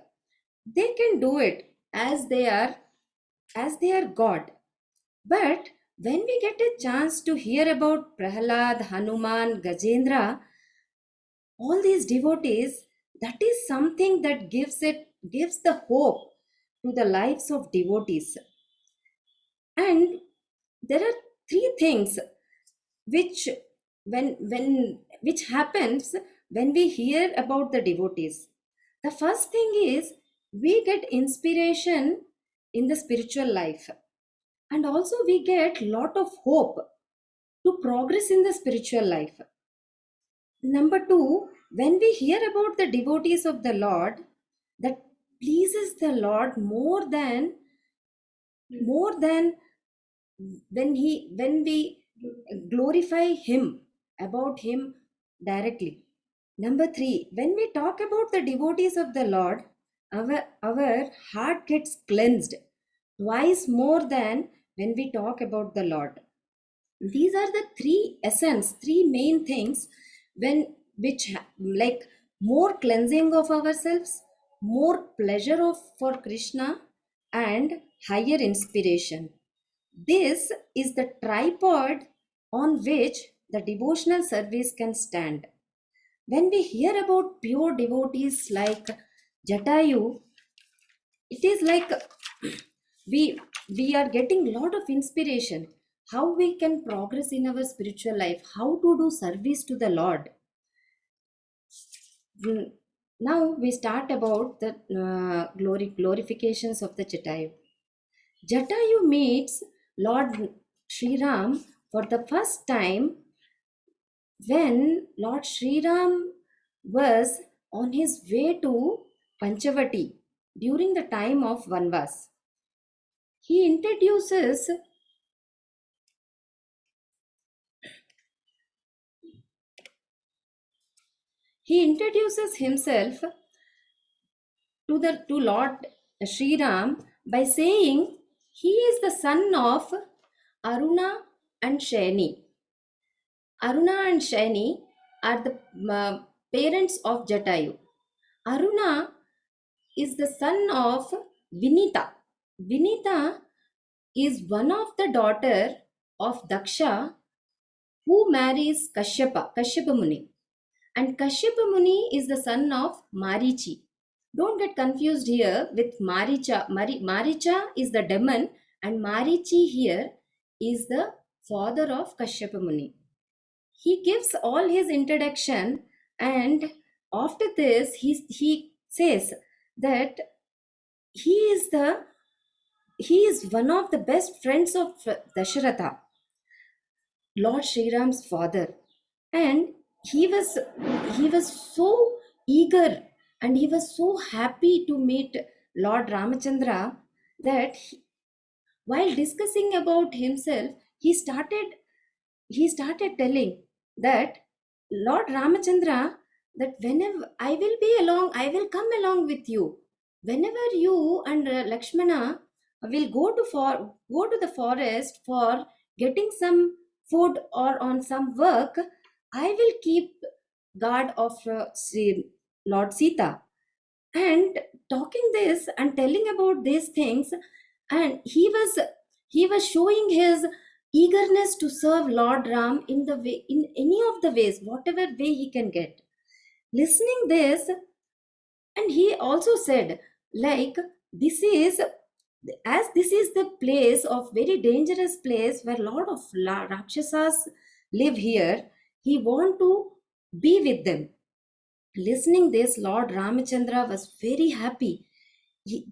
they can do it as they are God. But when we get a chance to hear about Prahlad, Hanuman, Gajendra, all these devotees, that is something that gives the hope to the lives of devotees. And there are three things which which happens when we hear about the devotees. The first thing is we get inspiration in the spiritual life, and also we get lot of hope to progress in the spiritual life. Number two, when we hear about the devotees of the Lord, that pleases the Lord more than when we glorify him, about him directly. Number three, when we talk about the devotees of the Lord, our heart gets cleansed twice more than when we talk about the Lord. These are the three main things like more cleansing of ourselves, more pleasure for Krishna, and higher inspiration. This is the tripod on which the devotional service can stand. When we hear about pure devotees like Jatayu, it is like we are getting a lot of inspiration how we can progress in our spiritual life, how to do service to the Lord. Now we start about the glorifications of the Jatayu. Jatayu meets Lord Sri Ram for the first time when Lord Sri Ram was on his way to Panchavati during the time of Vanvas. He introduces himself to Lord Sri Ram by saying he is the son of Aruna and Shaini. Aruna and Shaini are the parents of Jatayu. Aruna is the son of Vinita. Vinita is one of the daughter of Daksha who marries Kashyapa Muni. And Kashyapa Muni is the son of Marichi. Don't get confused here with Maricha. Maricha is the demon and Marichi here is the father of Kashyapa Muni. He gives all his introduction, and after this he says that he is one of the best friends of Dasharatha, Lord Sri Ram's father. And he was so eager and he was so happy to meet Lord Ramachandra that while discussing about himself, he started telling that Lord Ramachandra, that whenever I will be along, I will come along with you. Whenever you and Lakshmana will go to the forest for getting some food or on some work, I will keep guard of Lord Sita. And talking this and telling about these things, and he was showing his eagerness to serve Lord Ram in the way, in any of the ways, whatever way he can get. Listening this, and he also said, like, this is the place of very dangerous place where lot of Rakshasas live here. He want to be with them. Listening this, Lord Ramachandra was very happy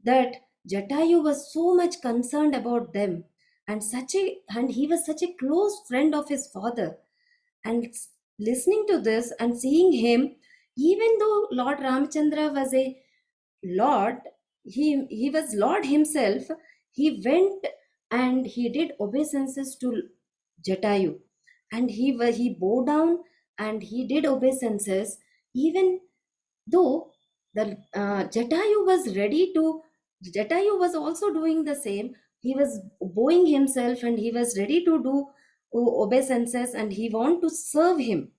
that Jatayu was so much concerned about them, and he was such a close friend of his father. And listening to this and seeing him, even though Lord Ramachandra was a Lord, he was Lord himself, he went and he did obeisances to Jatayu, and he bowed down and he did obeisances, even though the Jatayu was also doing the same. He was bowing himself and he was ready to do obeisances, and he want to serve him.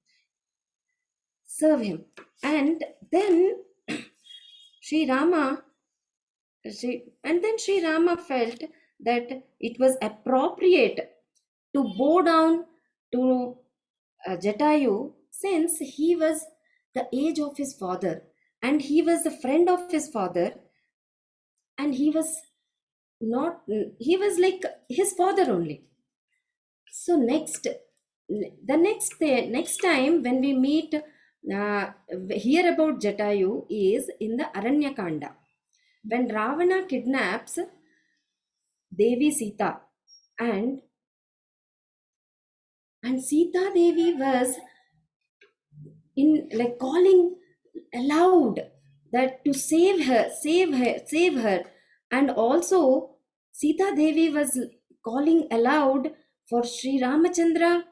And then Sri Rama felt that it was appropriate to bow down to Jatayu, since he was the age of his father and he was a friend of his father, and he was like his father only. So next time when we meet, hear about Jatayu is in the Aranyakanda, when Ravana kidnaps Devi Sita, and Sita Devi was in like calling aloud that to save her. And also Sita Devi was calling aloud for Sri Ramachandra,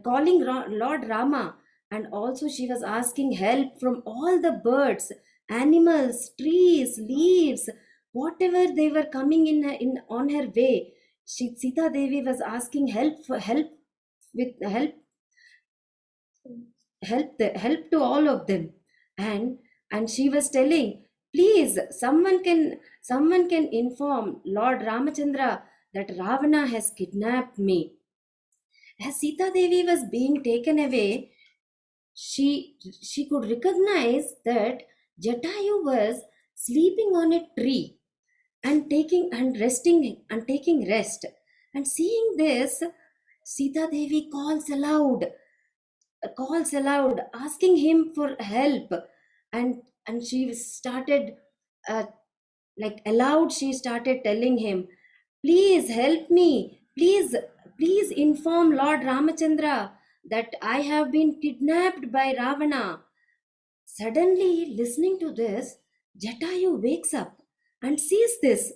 calling Lord Rama, and also she was asking help from all the birds, animals, trees, leaves, whatever they were coming in on her way. Sita Devi was asking help help to all of them. And she was telling, please, someone can inform Lord Ramachandra that Ravana has kidnapped me. As Sita Devi was being taken away, she could recognize that Jatayu was sleeping on a tree and taking rest. And seeing this, Sita Devi calls aloud, asking him for help. And she started like aloud, she started telling him, please help me, please inform Lord Ramachandra that I have been kidnapped by Ravana. Suddenly, listening to this, Jatayu wakes up and sees this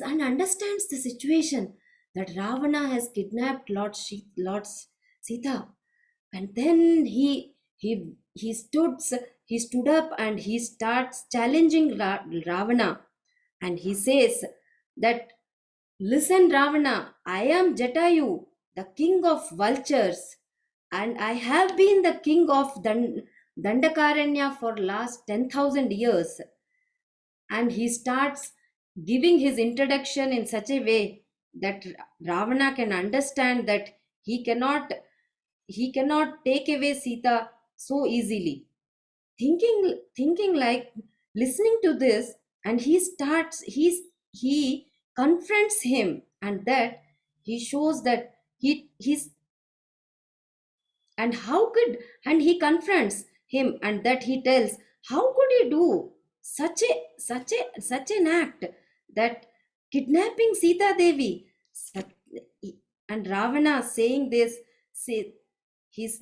and understands the situation that Ravana has kidnapped Lord Sita. And then he stood up and he starts challenging Ravana, and he says that, listen, Ravana, I am Jatayu, the king of vultures, and I have been the king of Dandakaranya for last 10,000 years. And he starts giving his introduction in such a way that Ravana can understand that he cannot take away Sita so easily. Thinking like, listening to this, and he confronts him, and that he shows that he's and how could and he confronts him, and that he tells, how could he do such an act, that kidnapping Sita Devi. And Ravana saying this, say,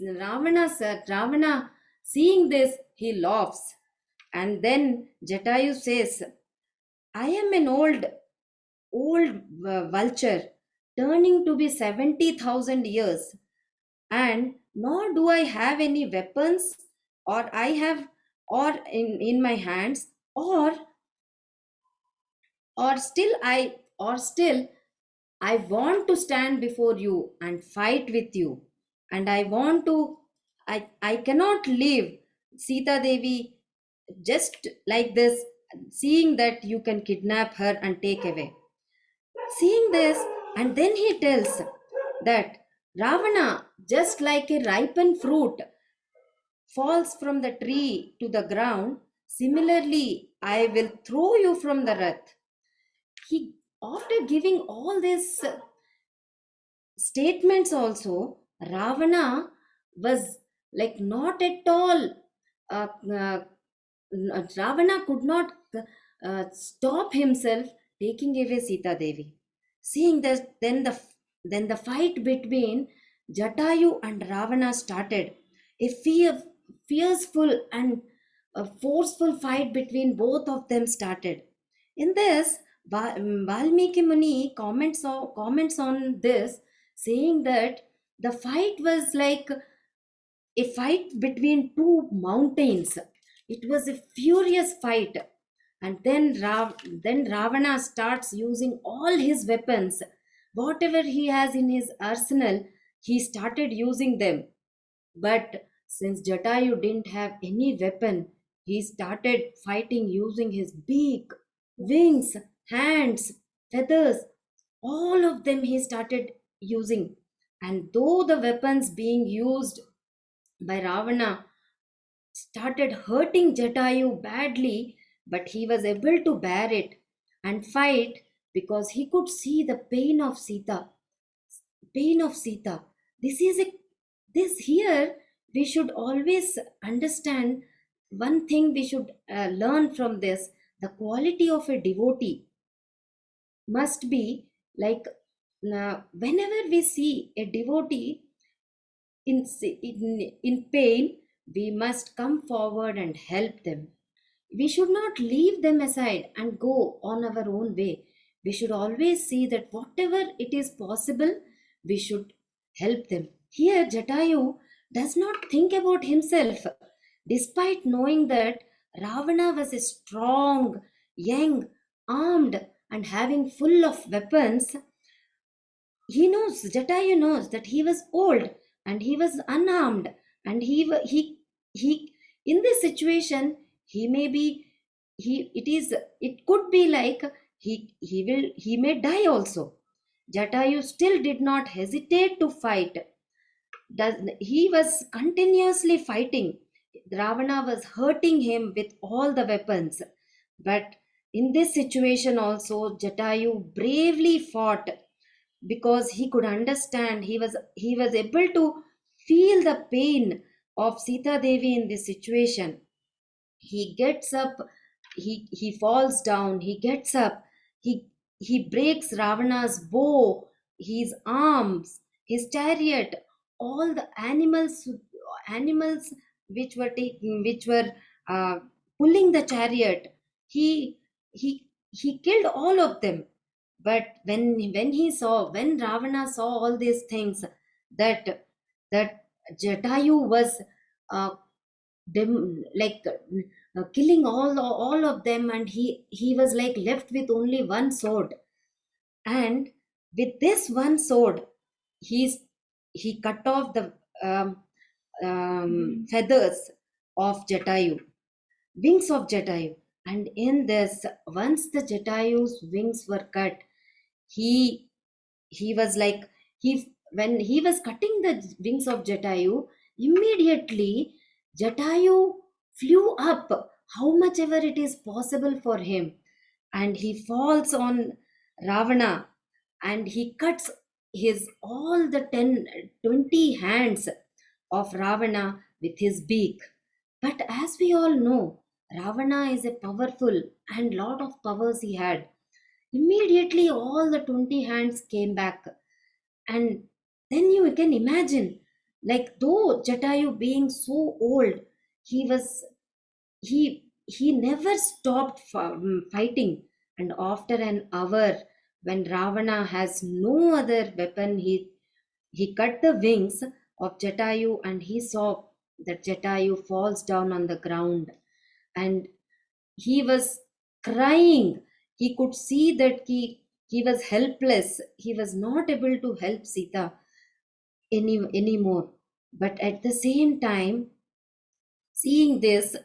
Ravana seeing this, he laughs. And then Jatayu says, I am an old vulture, turning to be 70,000 years, and nor do I have any weapons, or I have, or in my hands, or still I want to stand before you and fight with you, and I cannot leave Sita Devi just like this, seeing that you can kidnap her and take away. Seeing this, and then he tells that Ravana, just like a ripened fruit, falls from the tree to the ground, similarly, I will throw you from the earth. He, after giving all these statements also, Ravana was like not at all, uh, uh, Ravana could not stop himself taking away Sita Devi. Seeing that, then the fight between Jatayu and Ravana started. A fierceful and a forceful fight between both of them started. In this, Valmiki Muni comments on this, saying that the fight was like a fight between two mountains. It was a furious fight. And then Ravana starts using all his weapons. Whatever he has in his arsenal, he started using them. But since Jatayu didn't have any weapon, he started fighting using his beak, wings, hands, feathers. All of them he started using. And though the weapons being used by Ravana started hurting Jatayu badly, but he was able to bear it and fight, because he could see the pain of Sita. Pain of Sita. This is a this here we should always understand one thing. We should learn from this: the quality of a devotee must be like, whenever we see a devotee in pain, we must come forward and help them. We should not leave them aside and go on our own way. We should always see that whatever it is possible, we should help them. Here, Jatayu does not think about himself, despite knowing that Ravana was a strong, young, armed, and having full of weapons. Jatayu knows that he was old and he was unarmed, and he in this situation, he may be it could be like he may die also. Jatayu still did not hesitate to fight. He was continuously fighting. Ravana was hurting him with all the weapons, but in this situation also, Jatayu bravely fought, because he could understand, he was able to feel the pain of Sita Devi in this situation. He gets up, he falls down, he gets up, he breaks Ravana's bow, his arms, his chariot, all the animals which were uh, pulling the chariot. He killed all of them. But when Ravana saw all these things, that Jatayu was uh, killing all of them, and he was like left with only one sword. And with this one sword, he cut off the um, feathers of Jatayu, wings of Jatayu. And in this, once the Jatayu's wings were cut, he was like, when he was cutting the wings of Jatayu, immediately Jatayu flew up how much ever it is possible for him, and he falls on Ravana, and he cuts his all the 20 hands of Ravana with his beak. But as we all know, Ravana is a powerful and lot of powers he had. Immediately all the 20 hands came back. And then you can imagine, like, though Jatayu being so old, he was he never stopped fighting. And after an hour, when Ravana has no other weapon, he cut the wings of Jatayu, and he saw that Jatayu falls down on the ground, and he was crying. He could see that he was helpless. He was not able to help Sita anymore. But at the same time, seeing this,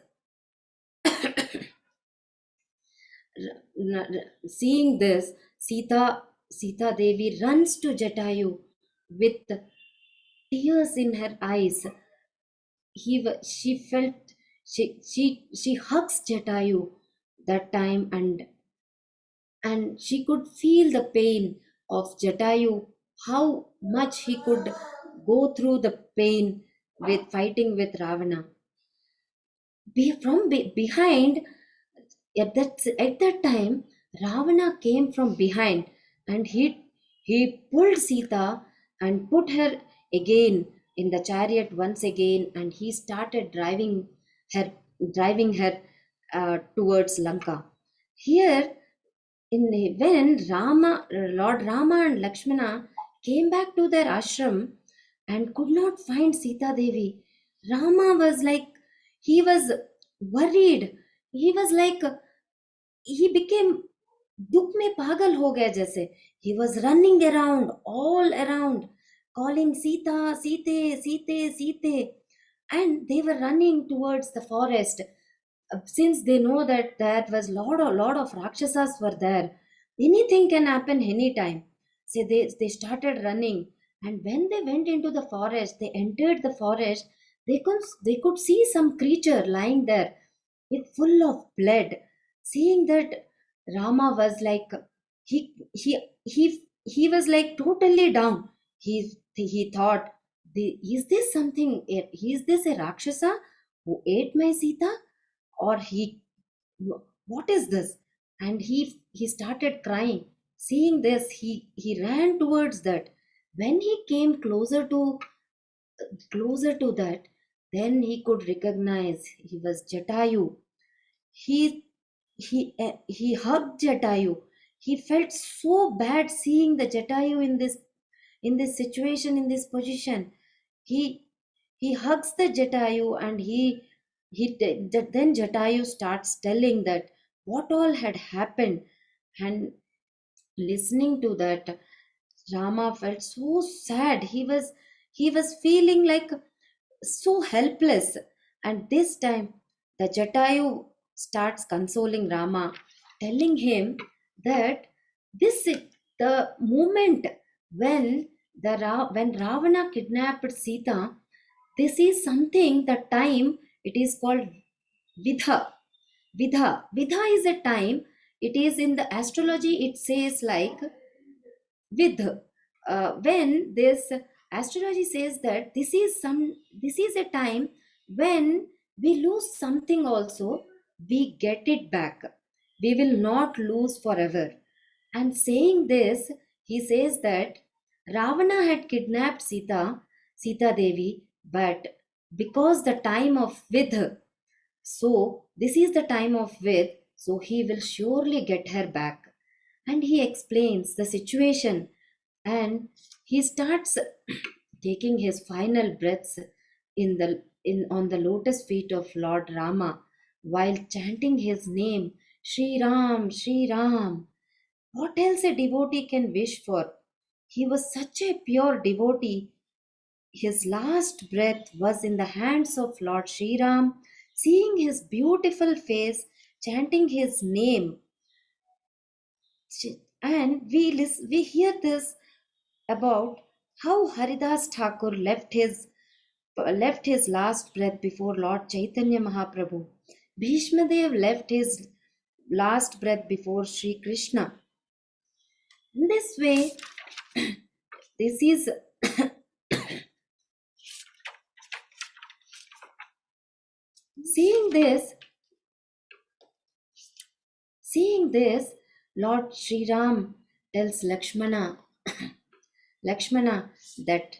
seeing this, Sita Devi runs to Jatayu with tears in her eyes. She felt, she hugs Jatayu that time, and she could feel the pain of Jatayu, how much he could go through the pain with fighting with Ravana. Behind, at that time, Ravana came from behind, and he pulled Sita and put her again in the chariot once again, and he started driving her towards Lanka. Here, when Lord Rama and Lakshmana came back to their ashram and could not find Sita Devi, Rama was like, he was worried. He was like, he became दुख में पागल हो गया जैसे. He was running around, all around, calling Sita, Sita, Sita, Sita. And they were running towards the forest. Since they know that there was lot of Rakshasas were there, anything can happen anytime. So they started running. And when they went into the forest, they entered the forest, they could see some creature lying there with full of blood. Seeing that, Rama was like, he was like totally down. He thought, is this something, is this a Rakshasa who ate my Sita? Or what is this? And he started crying. Seeing this, he ran towards that. When he came closer to that, then he could recognize he was Jatayu. He hugged Jatayu. He felt so bad seeing the Jatayu in this situation, in this position. He hugs the Jatayu, and then Jatayu starts telling that what all had happened. And listening to that, Rama felt so sad. He was feeling like so helpless. And this time, the Jatayu starts consoling Rama, telling him that this is the moment when when Ravana kidnapped Sita. This is something, the time, it is called Vidha. Vidha is a time. It is in the astrology. It says like, with when this astrology says that this is a time when we lose something also, we get it back. We will not lose forever. And saying this, he says that Ravana had kidnapped Sita. Sita Devi, but because the time of with, so this is the time of with, so he will surely get her back. And he explains the situation, and he starts taking his final breaths in on the lotus feet of Lord Rama while chanting his name, Sri Ram, Sri Ram. What else a devotee can wish for? He was such a pure devotee. His last breath was in the hands of Lord Sri Ram. Seeing his beautiful face, chanting his name, and we hear this about how Haridas Thakur left his last breath before Lord Chaitanya Mahaprabhu. Bhishma Dev left his last breath before Sri Krishna. In this way, this is seeing this, Lord Sri Ram tells Lakshmana that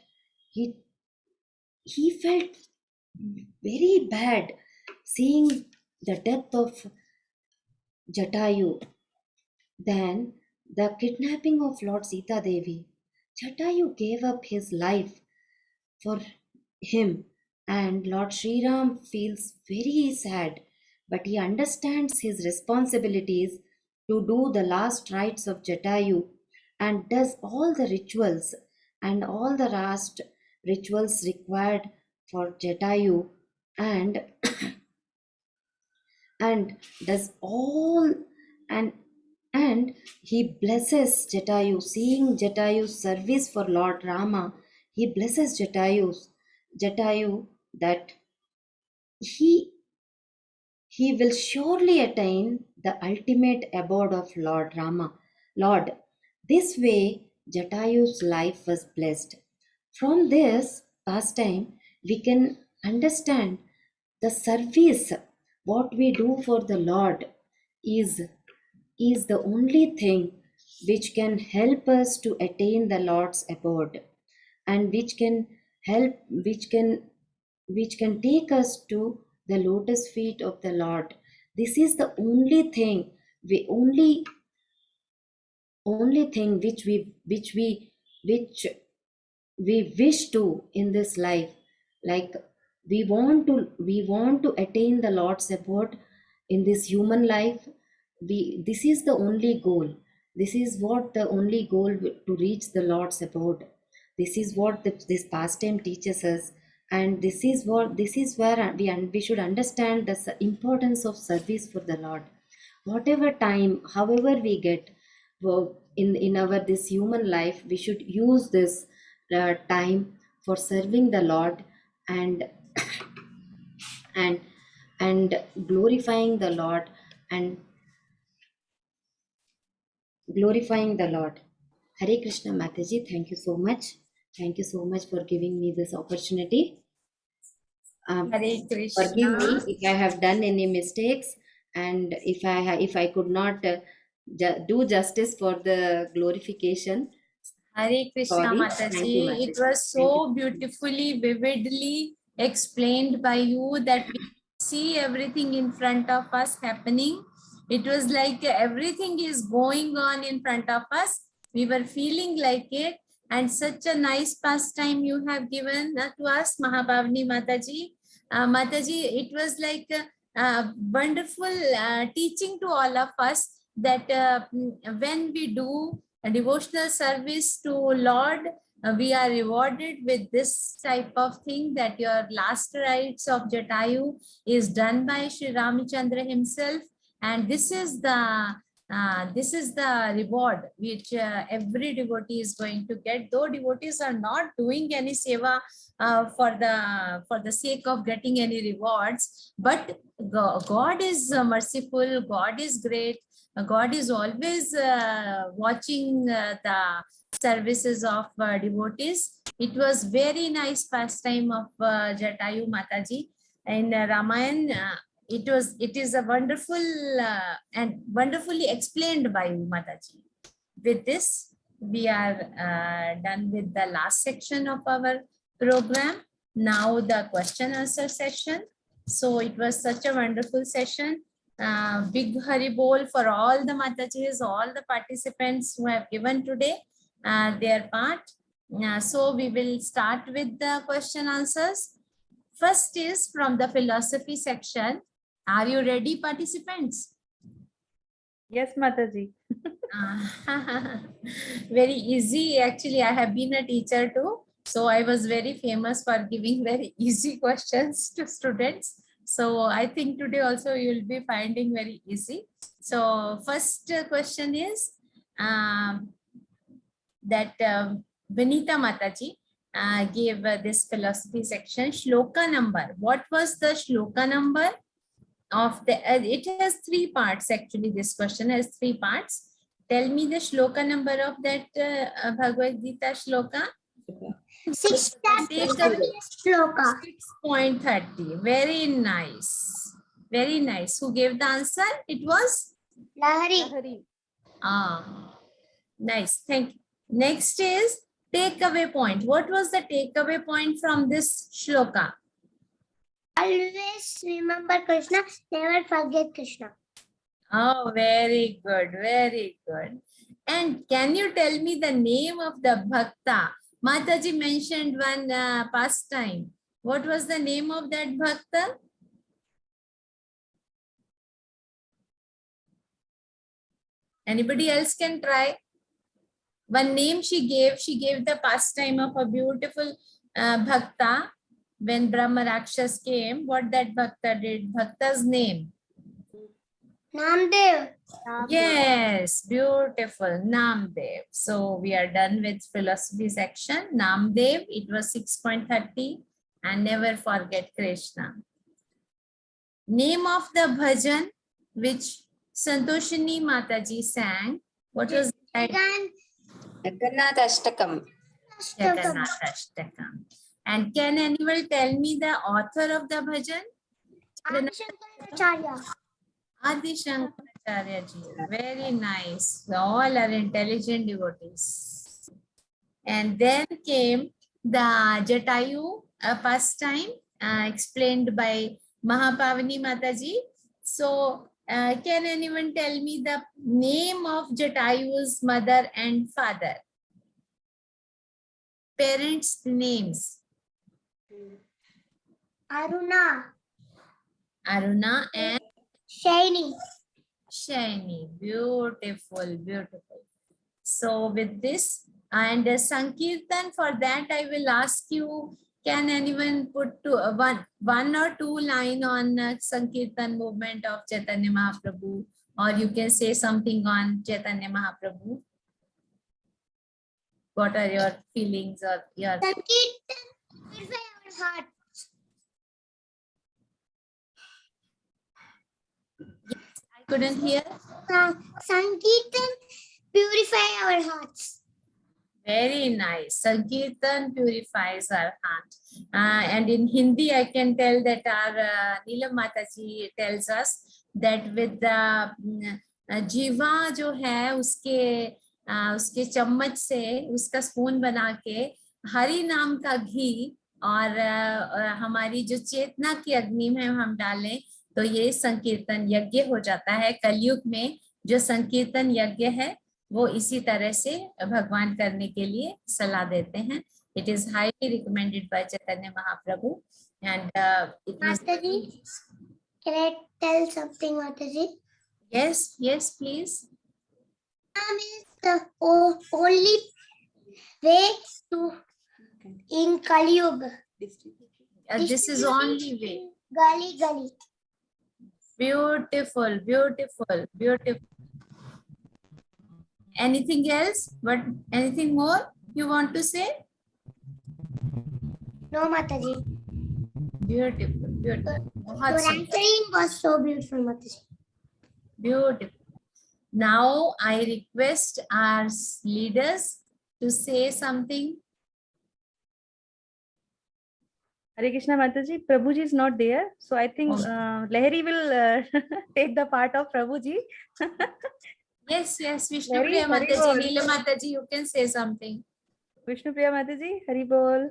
he felt very bad seeing the death of Jatayu. Then the kidnapping of Lord Sita Devi. Jatayu gave up his life for him, and Lord Sri Ram feels very sad, but he understands his responsibilities to do the last rites of Jatayu and does all the rituals and all the last rituals required for Jatayu, and and does all and and he blesses Jatayu, seeing Jatayu's service for Lord Rama. He blesses Jatayu that he he will surely attain the ultimate abode of Lord Rama. Lord, this way Jatayu's life was blessed. From this pastime, we can understand the service what we do for the Lord is is the only thing which can help us to attain the Lord's abode, and which can take us to the lotus feet of the Lord. This is the only thing, we only thing which we wish to in this life. Like we want to attain the Lord's abode in this human life. This is the only goal. This is what the only goal to reach the Lord's abode. This is what this pastime teaches us, and this is where we should understand the importance of service for the Lord. Whatever time, however we get in our this human life, we should use this time for serving the Lord, and and and glorifying the Lord, and glorifying the Lord. Hare Krishna Mataji, thank you so much. Thank you so much for giving me this opportunity. Hare Forgive me Krishna. if I have done any mistakes, and if I could not do justice for the glorification. Hare Krishna Sorry. Thank you, Mataji. It Mataji. was Thank you. so beautifully, vividly explained by you that we see everything in front of us happening. It was like everything is going on in front of us. We were feeling like it. And such a nice pastime you have given to us, Mahabhavani Mataji. Mataji, it was like a wonderful teaching to all of us that when we do a devotional service to Lord, we are rewarded with this type of thing, that your last rites of Jatayu is done by Sri Ramachandra himself, and this is the reward which every devotee is going to get. Though devotees are not doing any seva for the sake of getting any rewards, but God is merciful, God is great. God is always watching the services of devotees. It was very nice pastime of Jatayu Mataji in Ramayana. It is a wonderful and wonderfully explained by you, Mataji. With this, we are done with the last section of our program. Now the question answer session. So it was such a wonderful session. Big Hari Bol for all the Matajis, all the participants who have given today their part. So we will start with the question answers. First is from the philosophy section. Are you ready, participants? Yes, Mataji. Very easy. Actually, I have been a teacher too. So I was very famous for giving very easy questions to students. So I think today also you will be finding very easy. So first question is that Vinita Mataji gave this philosophy section shloka number. What was the shloka number of the, it has 3 parts actually, this question has 3 parts. Tell me the shloka number of that Bhagavad Gita shloka. 6.30 shloka. 6.30. Very nice. Very nice. Who gave the answer? It was? Lahari. Nice. Thank you. Next is takeaway point. What was the takeaway point from this shloka? Always remember Krishna, never forget Krishna. Oh, very good. Very good. And can you tell me the name of the Bhakta? Mataji mentioned one pastime. What was the name of that Bhakta? Anybody else can try? One name she gave the pastime of a beautiful Bhakta. When Brahma Rakshas came, what that Bhakta did? Bhakta's name? Namdev. Yes, beautiful. Namdev. So we are done with philosophy section. Namdev, it was 6.30. And never forget Krishna. Name of the bhajan which Santoshini Mataji sang. What was that? Jagannath Ashtakam. Jagannath Ashtakam. And can anyone tell me the author of the bhajan? Adi Shankaracharya. Adi Shankaracharya ji. Very nice. All are intelligent devotees. And then came the Jatayu pastime explained by Mahapavani Mataji. So can anyone tell me the name of Jatayu's mother and father? Parents' names. Aruna. Aruna and Shaini. Shaini. Beautiful, beautiful. So with this and Sankirtan, for that I will ask you, can anyone put to one or two line on Sankirtan movement of Chaitanya Mahaprabhu, or you can say something on Chaitanya Mahaprabhu? What are your feelings or your? Sankirtan purify our heart. I couldn't hear. Sankirtan purify our hearts. Very nice. Sankirtan purifies our heart. And in Hindi, I can tell that our Neelam Mataji tells us that with the जीवा जो है उसके चम्मच से उसका spoon बना के हरि नाम का घी और हमारी जो चेतना की अग्नि में हम डालें तो ये संकीर्तन यज्ञ हो जाता है। कलयुग में जो संकीर्तन यज्ञ है वो इसी तरह से भगवान करने के लिए सलाह देते हैं। It is highly recommended by Chaitanya Mahaprabhu and it was. Mataji, can I tell something, Mataji? Yes, yes, please. Is the only way to in Kali Yuga. This is only way. Gali gali. Beautiful, beautiful, beautiful. Anything else? But anything more you want to say? No, Mataji. Beautiful, beautiful. Your answering was so beautiful, Mataji. Beautiful. Now I request our leaders to say something. Hare Krishna Mataji, Prabhuji is not there. So I think Lahari will take the part of Prabhuji. Yes, yes, Vishnupriya Mataji, Neela Mataji, you can say something. Vishnupriya Mataji, Hari Bol.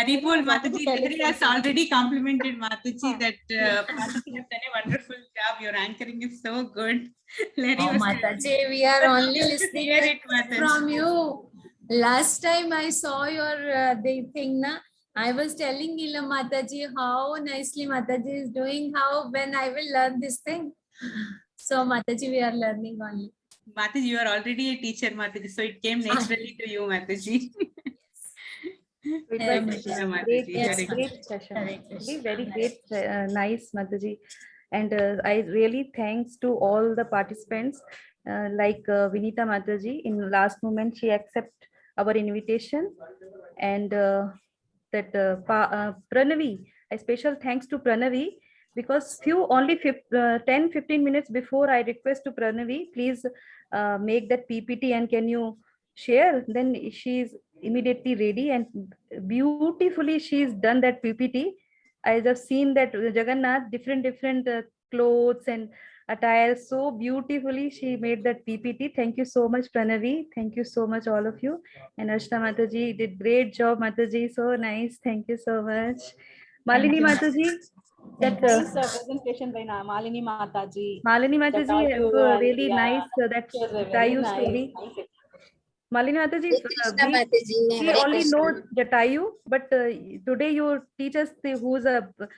Hari bol, Mataji. Lahari has already complimented Mataji that Mataji has done a wonderful job. Your anchoring is so good. Lahari Oh, was Mataji, we are only Hear listening it, Mataji. from you. Last time I saw your the thing, na, I was telling Neelam Mataji how nicely Mataji is doing, how when I will learn this thing. So Mataji, we are learning only. Mataji, you are already a teacher, Mataji, so it came naturally to you, Mataji. It Hare was Krishna. great, Yes, great Mataji. session. Hare Really Krishna. very Hare great, nice, Mataji. And I really thanks to all the participants, like Vinita Mataji. In last moment, she accept our invitation, and Pranavi. A special thanks to Pranavi, because only 10-15 minutes before I request to Pranavi, please make that PPT and can you share? Then she's immediately ready and beautifully she's done that PPT. I just seen that Jagannath different clothes and attire so beautifully. She made that PPT. Thank you so much, Pranavi. Thank you so much, all of you. And Ashta Mataji did great job, Mataji. So nice. Thank you so much. Malini you, Mataji. Thank That you. Nice presentation by Malini Mataji. Malini That Mataji taught you have and really yeah, nice that it was a very Jatayu nice, story. nice. Malini Mataji, Krishna Mataji, we Hare only Krishna. know Jatayu, but today you teach us who's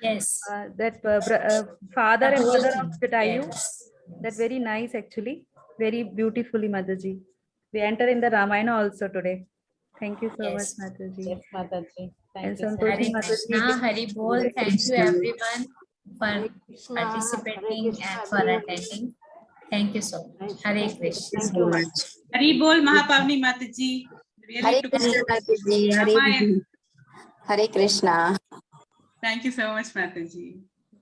Yes. father The and whole mother thing. of Jatayu. Yes. That very nice actually, very beautifully, Mataji. We enter in the Ramayana also today. Thank you so much, Yes. Mataji. Yes, Mataji. And Thank you so Santoshi Hare much. Krishna, Mataji. Hari Bol. Hare Thank you Krishna. everyone for Hare Krishna, Hare participating Krishna, and for everyone. attending. Thank you so much. Thank Hare you. Krishna. Thank So you. much. Hari bol, Mahapavni Mataji. Really Hare took Krishna me Mataji, Hare Ramayana. Hare Krishna. Thank you so much, Mataji.